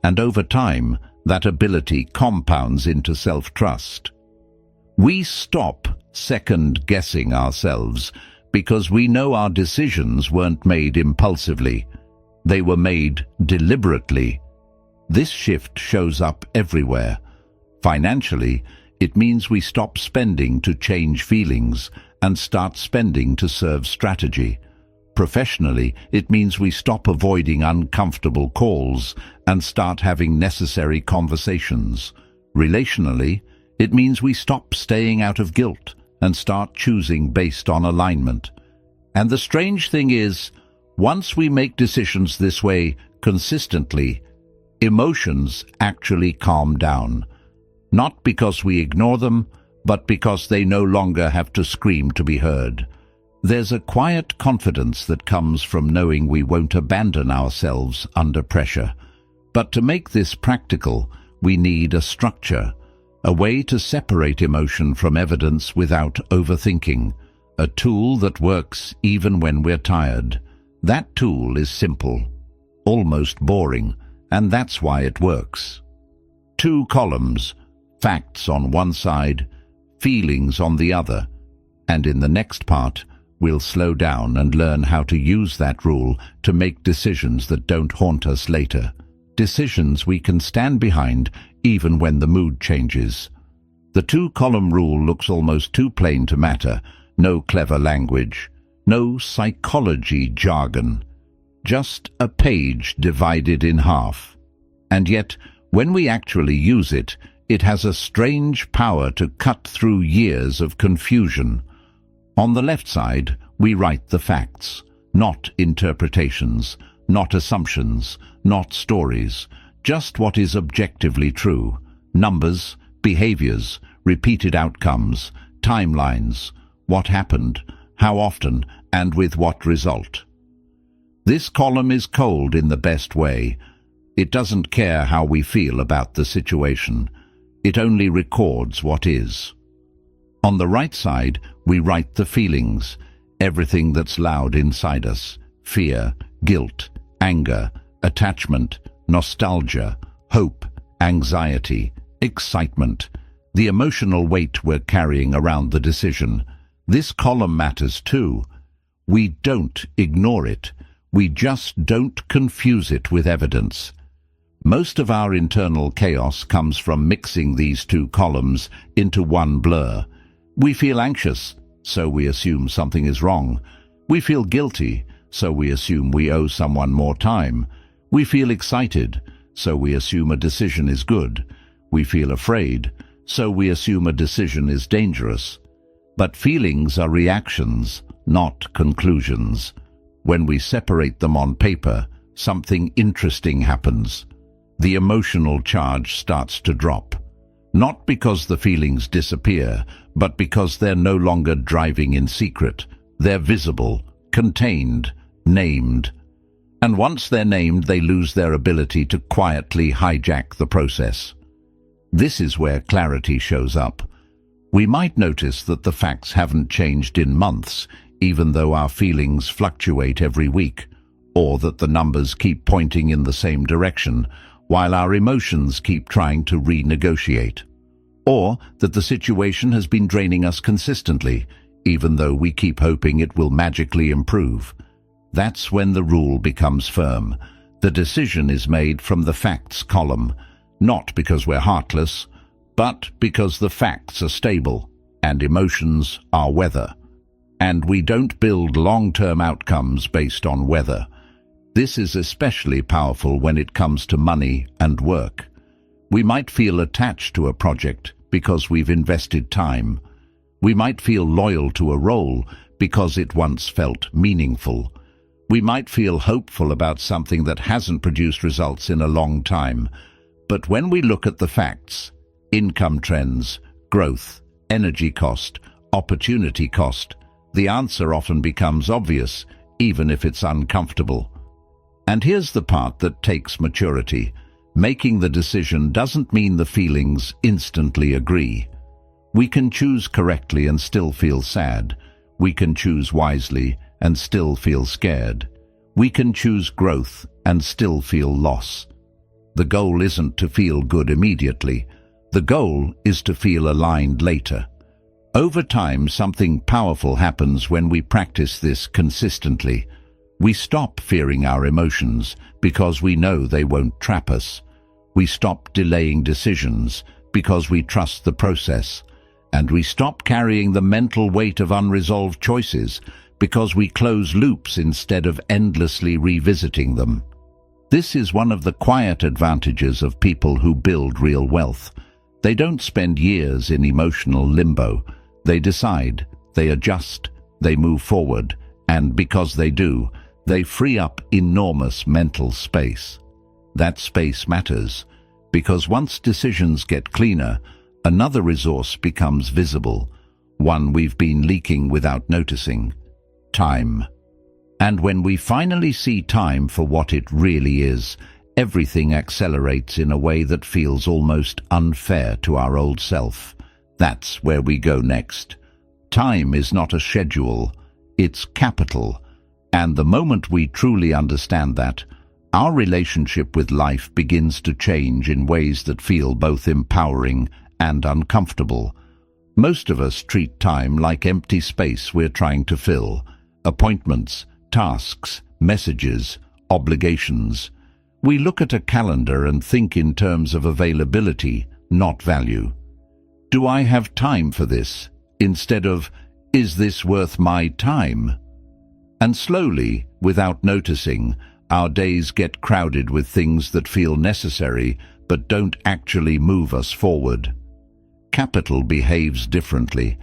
And over time, that ability compounds into self-trust. We stop second-guessing ourselves because we know our decisions weren't made impulsively. They were made deliberately. This shift shows up everywhere. Financially, it means we stop spending to change feelings and start spending to serve strategy. Professionally, it means we stop avoiding uncomfortable calls and start having necessary conversations. Relationally, it means we stop staying out of guilt and start choosing based on alignment. And the strange thing is, once we make decisions this way consistently, emotions actually calm down. Not because we ignore them, but because they no longer have to scream to be heard. There's a quiet confidence that comes from knowing we won't abandon ourselves under pressure. But to make this practical, we need a structure, a way to separate emotion from evidence without overthinking, a tool that works even when we're tired. That tool is simple, almost boring, and that's why it works. 2 columns, facts on one side, feelings on the other, and in the next part, we'll slow down and learn how to use that rule to make decisions that don't haunt us later. Decisions we can stand behind even when the mood changes. The 2-column rule looks almost too plain to matter. No clever language, no psychology jargon. Just a page divided in half. And yet, when we actually use it, it has a strange power to cut through years of confusion. On the left side, we write the facts, not interpretations, not assumptions, not stories, just what is objectively true. Numbers, behaviors, repeated outcomes, timelines, what happened, how often, and with what result. This column is cold in the best way. It doesn't care how we feel about the situation. It only records what is. On the right side, we write the feelings, everything that's loud inside us: fear, guilt, anger, attachment, nostalgia, hope, anxiety, Excitement. The emotional weight we're carrying around the decision. This column matters too. We don't ignore it. We just don't confuse it with evidence. Most of our internal chaos comes from mixing these two columns into one blur. We feel anxious, so we assume something is wrong. We feel guilty, so we assume we owe someone more time. We feel excited, so we assume a decision is good. We feel afraid, so we assume a decision is dangerous. But feelings are reactions, not conclusions. When we separate them on paper, something interesting happens. The emotional charge starts to drop. Not because the feelings disappear, but because they're no longer driving in secret. They're visible, contained, named. And once they're named, they lose their ability to quietly hijack the process. This is where clarity shows up. We might notice that the facts haven't changed in months, even though our feelings fluctuate every week, or that the numbers keep pointing in the same direction, while our emotions keep trying to renegotiate. Or that the situation has been draining us consistently, even though we keep hoping it will magically improve. That's when the rule becomes firm. The decision is made from the facts column, not because we're heartless, but because the facts are stable and emotions are weather. And we don't build long-term outcomes based on weather. This is especially powerful when it comes to money and work. We might feel attached to a project because we've invested time. We might feel loyal to a role because it once felt meaningful. We might feel hopeful about something that hasn't produced results in a long time. But when we look at the facts, income trends, growth, energy cost, opportunity cost, the answer often becomes obvious, even if it's uncomfortable. And here's the part that takes maturity. Making the decision doesn't mean the feelings instantly agree. We can choose correctly and still feel sad. We can choose wisely and still feel scared. We can choose growth and still feel loss. The goal isn't to feel good immediately. The goal is to feel aligned later. Over time, something powerful happens when we practice this consistently. We stop fearing our emotions because we know they won't trap us. We stop delaying decisions because we trust the process. And we stop carrying the mental weight of unresolved choices because we close loops instead of endlessly revisiting them. This is one of the quiet advantages of people who build real wealth. They don't spend years in emotional limbo. They decide, they adjust, they move forward, and because they do, they free up enormous mental space. That space matters, because once decisions get cleaner, another resource becomes visible, one we've been leaking without noticing: time. And when we finally see time for what it really is, everything accelerates in a way that feels almost unfair to our old self. That's where we go next. Time is not a schedule, it's capital. And the moment we truly understand that, our relationship with life begins to change in ways that feel both empowering and uncomfortable. Most of us treat time like empty space we're trying to fill. Appointments, tasks, messages, obligations. We look at a calendar and think in terms of availability, not value. Do I have time for this? Instead of, is this worth my time? And slowly, without noticing, our days get crowded with things that feel necessary but don't actually move us forward. Capital behaves differently.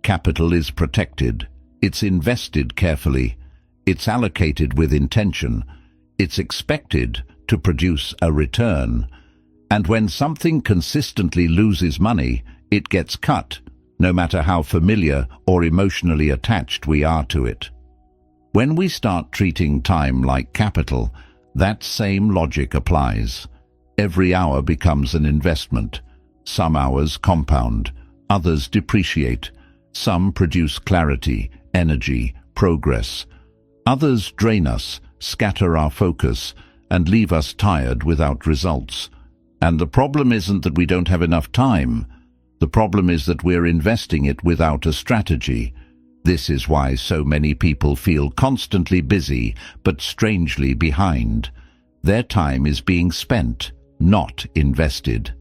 Capital is protected. It's invested carefully. It's allocated with intention. It's expected to produce a return. And when something consistently loses money, it gets cut, no matter how familiar or emotionally attached we are to it. When we start treating time like capital, that same logic applies. Every hour becomes an investment. Some hours compound, others depreciate. Some produce clarity, energy, progress. Others drain us, scatter our focus, and leave us tired without results. And the problem isn't that we don't have enough time. The problem is that we're investing it without a strategy. This is why so many people feel constantly busy, but strangely behind. Their time is being spent, not invested.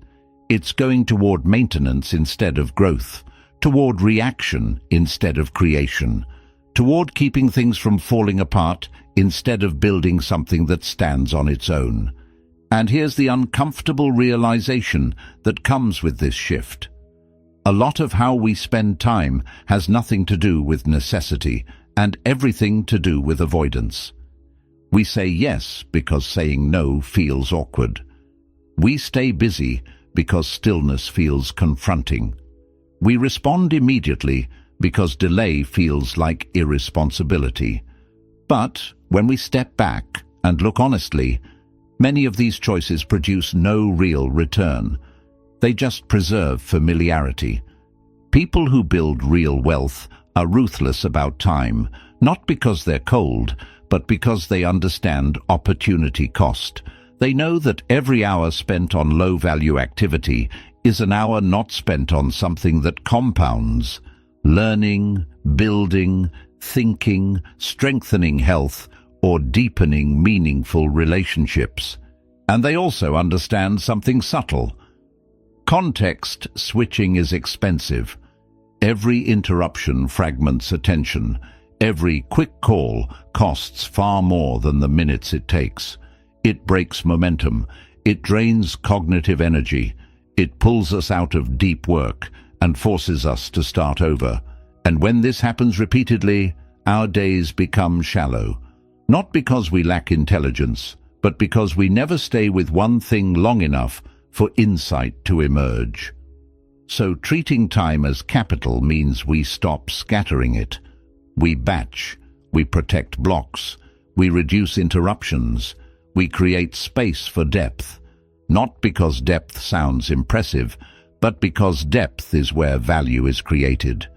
It's going toward maintenance instead of growth, toward reaction instead of creation, toward keeping things from falling apart instead of building something that stands on its own. And here's the uncomfortable realization that comes with this shift. A lot of how we spend time has nothing to do with necessity and everything to do with avoidance. We say yes because saying no feels awkward. We stay busy because stillness feels confronting. We respond immediately because delay feels like irresponsibility. But when we step back and look honestly, many of these choices produce no real return. They just preserve familiarity. People who build real wealth are ruthless about time, not because they're cold, but because they understand opportunity cost. They know that every hour spent on low-value activity is an hour not spent on something that compounds, learning, building, thinking, strengthening health, or deepening meaningful relationships. And they also understand something subtle. Context switching is expensive. Every interruption fragments attention. Every quick call costs far more than the minutes it takes. It breaks momentum. It drains cognitive energy. It pulls us out of deep work and forces us to start over. And when this happens repeatedly, our days become shallow. Not because we lack intelligence, but because we never stay with one thing long enough for insight to emerge. So treating time as capital means we stop scattering it. We batch, we protect blocks, we reduce interruptions, we create space for depth. Not because depth sounds impressive, but because depth is where value is created.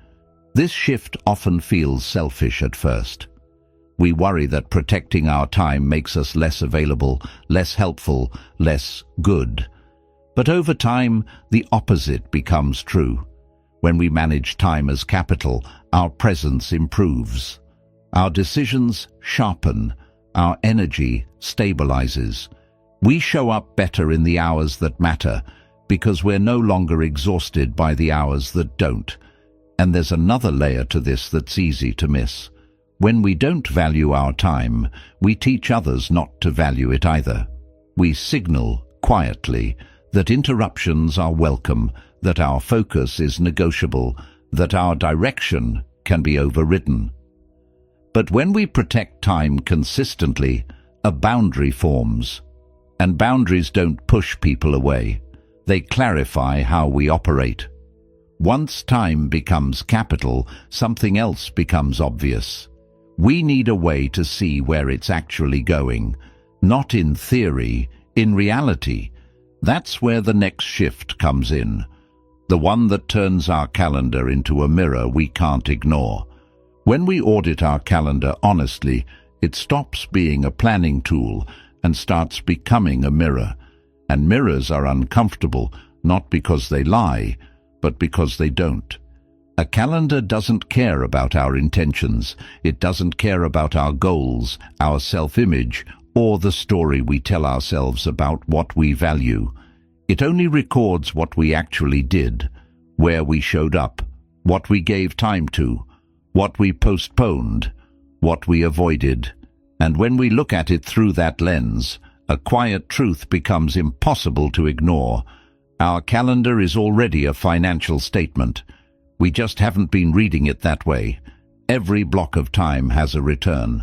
This shift often feels selfish at first. We worry that protecting our time makes us less available, less helpful, less good. But over time, the opposite becomes true. When we manage time as capital, our presence improves. Our decisions sharpen. Our energy stabilizes. We show up better in the hours that matter because we're no longer exhausted by the hours that don't. And there's another layer to this that's easy to miss. When we don't value our time, we teach others not to value it either. We signal, quietly, that interruptions are welcome, that our focus is negotiable, that our direction can be overridden. But when we protect time consistently, a boundary forms. And boundaries don't push people away. They clarify how we operate. Once time becomes capital, something else becomes obvious. We need a way to see where it's actually going, not in theory, in reality. That's where the next shift comes in, the one that turns our calendar into a mirror we can't ignore. When we audit our calendar honestly, it stops being a planning tool and starts becoming a mirror. And mirrors are uncomfortable, not because they lie, but because they don't. A calendar doesn't care about our intentions. It doesn't care about our goals, our self-image, or the story we tell ourselves about what we value. It only records what we actually did, where we showed up, what we gave time to, what we postponed, what we avoided. And when we look at it through that lens, a quiet truth becomes impossible to ignore. Our calendar is already a financial statement. We just haven't been reading it that way. Every block of time has a return.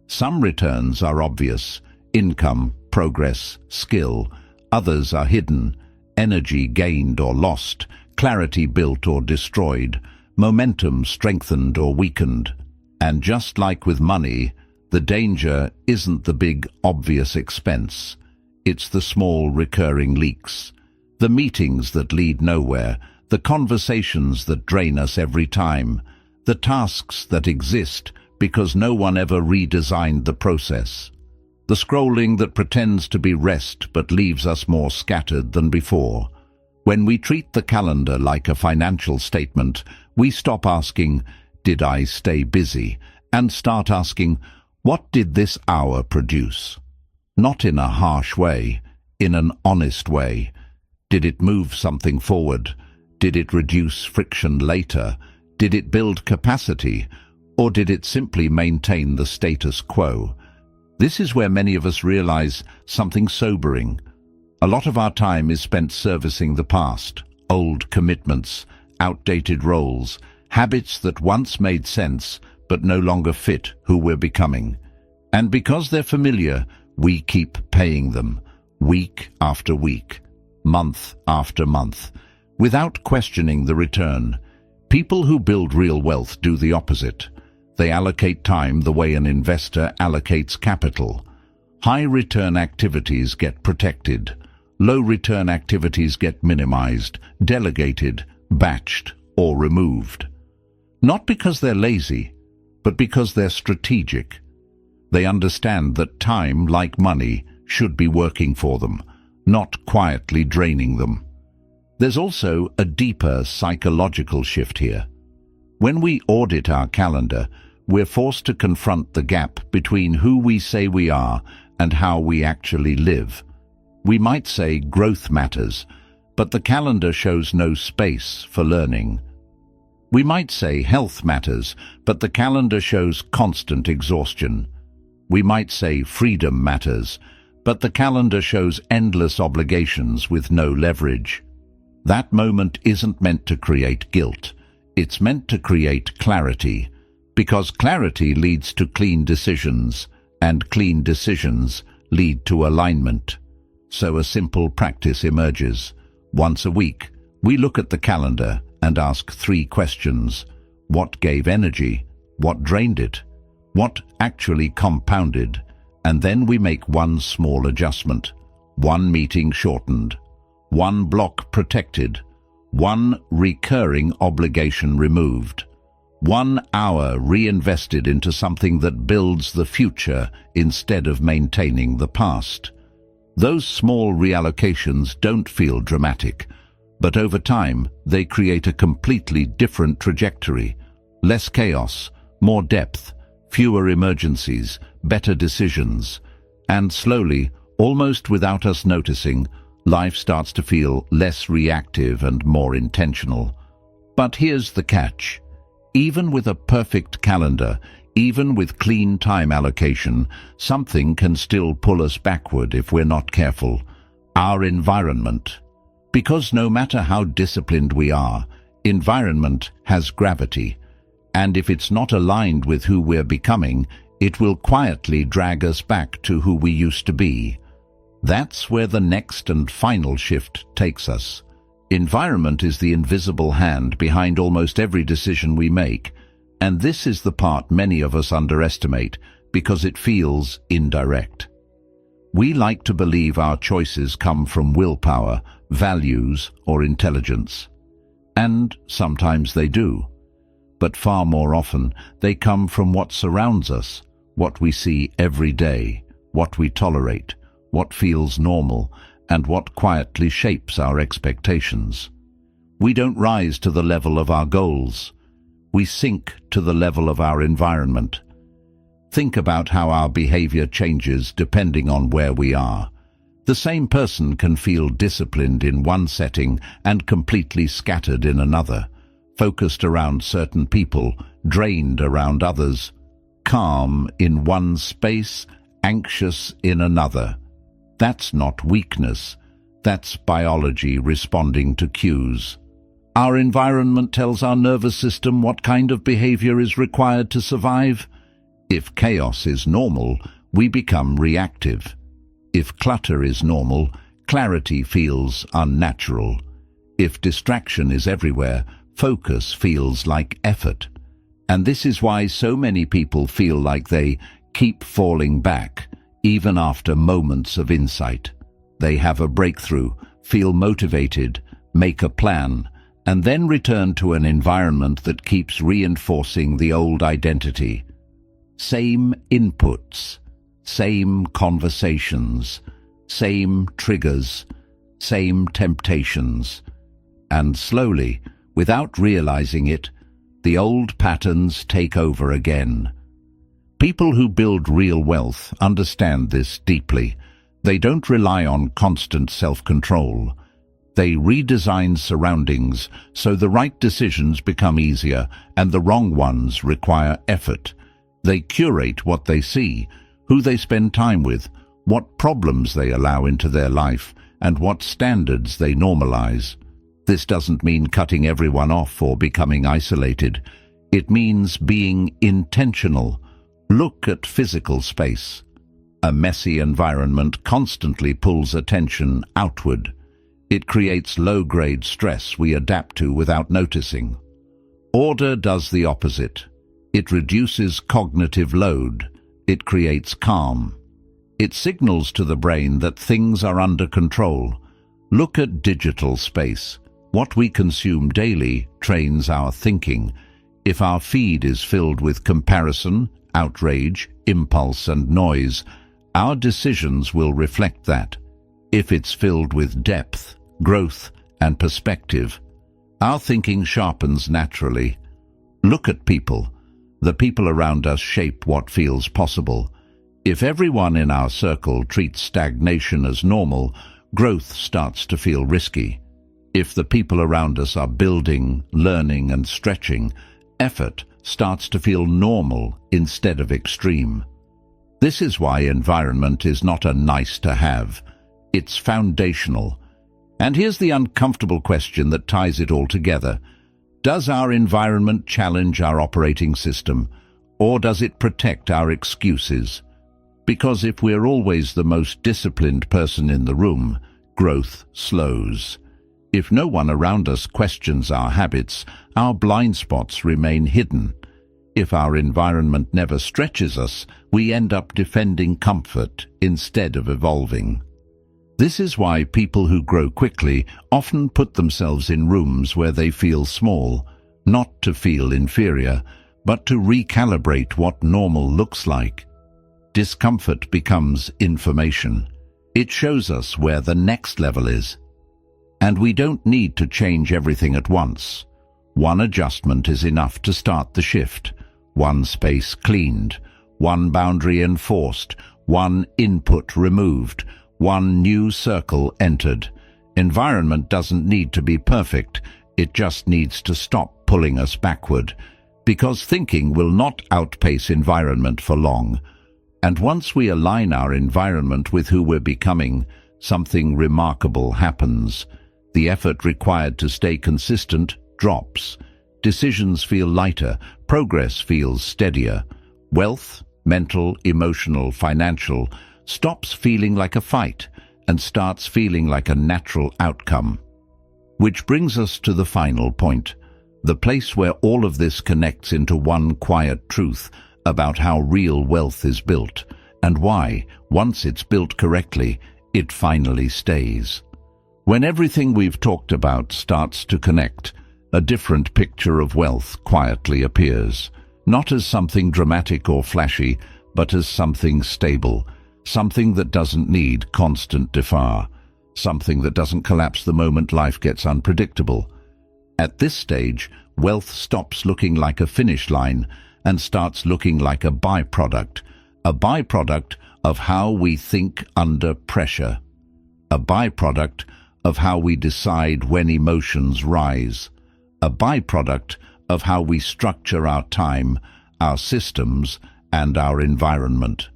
Some returns are obvious: income, progress, skill. Others are hidden: energy gained or lost, clarity built or destroyed, momentum strengthened or weakened. And just like with money, the danger isn't the big, obvious expense. It's the small, recurring leaks. The meetings that lead nowhere, the conversations that drain us every time, the tasks that exist because no one ever redesigned the process. the scrolling that pretends to be rest but leaves us more scattered than before. When we treat the calendar like a financial statement, we stop asking, "Did I stay busy?" and start asking, "What did this hour produce?" Not in a harsh way, in an honest way. Did it move something forward? Did it reduce friction later? Did it build capacity? Or did it simply maintain the status quo? This is where many of us realize something sobering. A lot of our time is spent servicing the past, old commitments, outdated roles, habits that once made sense but no longer fit who we're becoming. And because they're familiar, we keep paying them, week after week, month after month, without questioning the return. People who build real wealth do the opposite. They allocate time the way an investor allocates capital. High-return activities get protected. Low-return activities get minimized, delegated, batched, or removed. Not because they're lazy, but because they're strategic. They understand that time, like money, should be working for them, not quietly draining them. There's also a deeper psychological shift here. When we audit our calendar, we're forced to confront the gap between who we say we are and how we actually live. We might say growth matters, but the calendar shows no space for learning. We might say health matters, but the calendar shows constant exhaustion. We might say freedom matters, but the calendar shows endless obligations with no leverage. That moment isn't meant to create guilt. It's meant to create clarity, because clarity leads to clean decisions, and clean decisions lead to alignment. So a simple practice emerges. Once a week, we look at the calendar and ask 3 questions. What gave energy? What drained it? What actually compounded? And then we make one small adjustment. One meeting shortened. One block protected. One recurring obligation removed. 1 hour reinvested into something that builds the future instead of maintaining the past. Those small reallocations don't feel dramatic, but over time they create a completely different trajectory. Less chaos, more depth, fewer emergencies, better decisions. And slowly, almost without us noticing, life starts to feel less reactive and more intentional. But here's the catch. Even with a perfect calendar, even with clean time allocation, something can still pull us backward if we're not careful. Our environment. Because no matter how disciplined we are, environment has gravity. And if it's not aligned with who we're becoming, it will quietly drag us back to who we used to be. That's where the next and final shift takes us. Environment is the invisible hand behind almost every decision we make, and this is the part many of us underestimate because it feels indirect. We like to believe our choices come from willpower, values, or intelligence. And sometimes they do. But far more often, they come from what surrounds us, what we see every day, what we tolerate, what feels normal, and what quietly shapes our expectations. We don't rise to the level of our goals. We sink to the level of our environment. Think about how our behavior changes depending on where we are. The same person can feel disciplined in one setting and completely scattered in another, focused around certain people, drained around others, calm in one space, anxious in another. That's not weakness. That's biology responding to cues. Our environment tells our nervous system what kind of behavior is required to survive. If chaos is normal, we become reactive. If clutter is normal, clarity feels unnatural. If distraction is everywhere, focus feels like effort. And this is why so many people feel like they keep falling back, even after moments of insight. They have a breakthrough, feel motivated, make a plan, and then return to an environment that keeps reinforcing the old identity. Same inputs, same conversations, same triggers, same temptations. And slowly, without realizing it, the old patterns take over again. People who build real wealth understand this deeply. They don't rely on constant self-control. They redesign surroundings so the right decisions become easier and the wrong ones require effort. They curate what they see, who they spend time with, what problems they allow into their life, and what standards they normalize. This doesn't mean cutting everyone off or becoming isolated. It means being intentional. Look at physical space. A messy environment constantly pulls attention outward. It creates low-grade stress we adapt to without noticing. Order does the opposite. It reduces cognitive load. It creates calm. It signals to the brain that things are under control. Look at digital space. What we consume daily trains our thinking. If our feed is filled with comparison, outrage, impulse, and noise, our decisions will reflect that. If it's filled with depth, growth, and perspective, our thinking sharpens naturally. Look at people. The people around us shape what feels possible. If everyone in our circle treats stagnation as normal, growth starts to feel risky. If the people around us are building, learning, and stretching, effort starts to feel normal instead of extreme. This is why environment is not a nice-to-have. It's foundational. And here's the uncomfortable question that ties it all together. Does our environment challenge our operating system, or does it protect our excuses? Because if we're always the most disciplined person in the room, growth slows. If no one around us questions our habits, our blind spots remain hidden. If our environment never stretches us, we end up defending comfort instead of evolving. This is why people who grow quickly often put themselves in rooms where they feel small, not to feel inferior, but to recalibrate what normal looks like. Discomfort becomes information. It shows us where the next level is. And we don't need to change everything at once. One adjustment is enough to start the shift. One space cleaned, one boundary enforced, one input removed, one new circle entered. Environment doesn't need to be perfect. It just needs to stop pulling us backward. Because thinking will not outpace environment for long. And once we align our environment with who we're becoming, something remarkable happens. The effort required to stay consistent drops. Decisions feel lighter, progress feels steadier. Wealth, mental, emotional, financial, stops feeling like a fight and starts feeling like a natural outcome. Which brings us to the final point, the place where all of this connects into one quiet truth about how real wealth is built, and why, once it's built correctly, it finally stays. When everything we've talked about starts to connect, a different picture of wealth quietly appears, not as something dramatic or flashy, but as something stable, something that doesn't need constant defer, something that doesn't collapse the moment life gets unpredictable. At this stage, wealth stops looking like a finish line and starts looking like a byproduct of how we think under pressure, a byproduct of how we decide when emotions rise, a byproduct of how we structure our time, our systems, and our environment.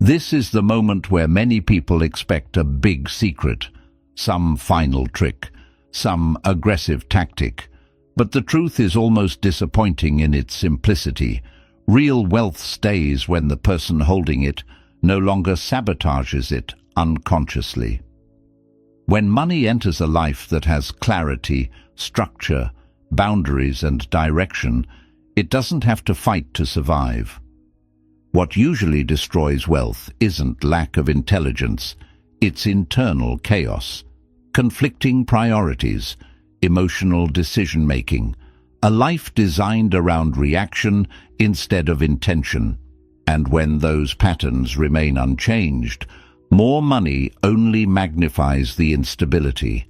This is the moment where many people expect a big secret, some final trick, some aggressive tactic. But the truth is almost disappointing in its simplicity. Real wealth stays when the person holding it no longer sabotages it unconsciously. When money enters a life that has clarity, structure, boundaries, and direction, it doesn't have to fight to survive. What usually destroys wealth isn't lack of intelligence, it's internal chaos, conflicting priorities, emotional decision-making, a life designed around reaction instead of intention. And when those patterns remain unchanged, more money only magnifies the instability.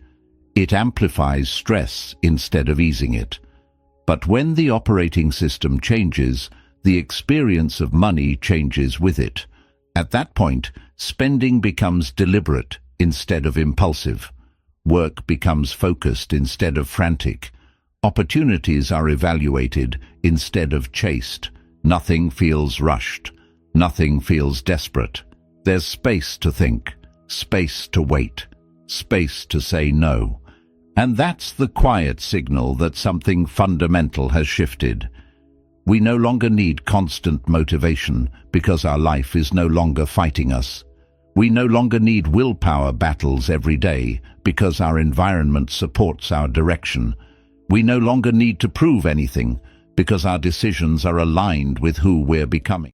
It amplifies stress instead of easing it. But when the operating system changes, the experience of money changes with it. At that point, spending becomes deliberate instead of impulsive. Work becomes focused instead of frantic. Opportunities are evaluated instead of chased. Nothing feels rushed. Nothing feels desperate. There's space to think, space to wait, space to say no. And that's the quiet signal that something fundamental has shifted. We no longer need constant motivation because our life is no longer fighting us. We no longer need willpower battles every day because our environment supports our direction. We no longer need to prove anything because our decisions are aligned with who we're becoming.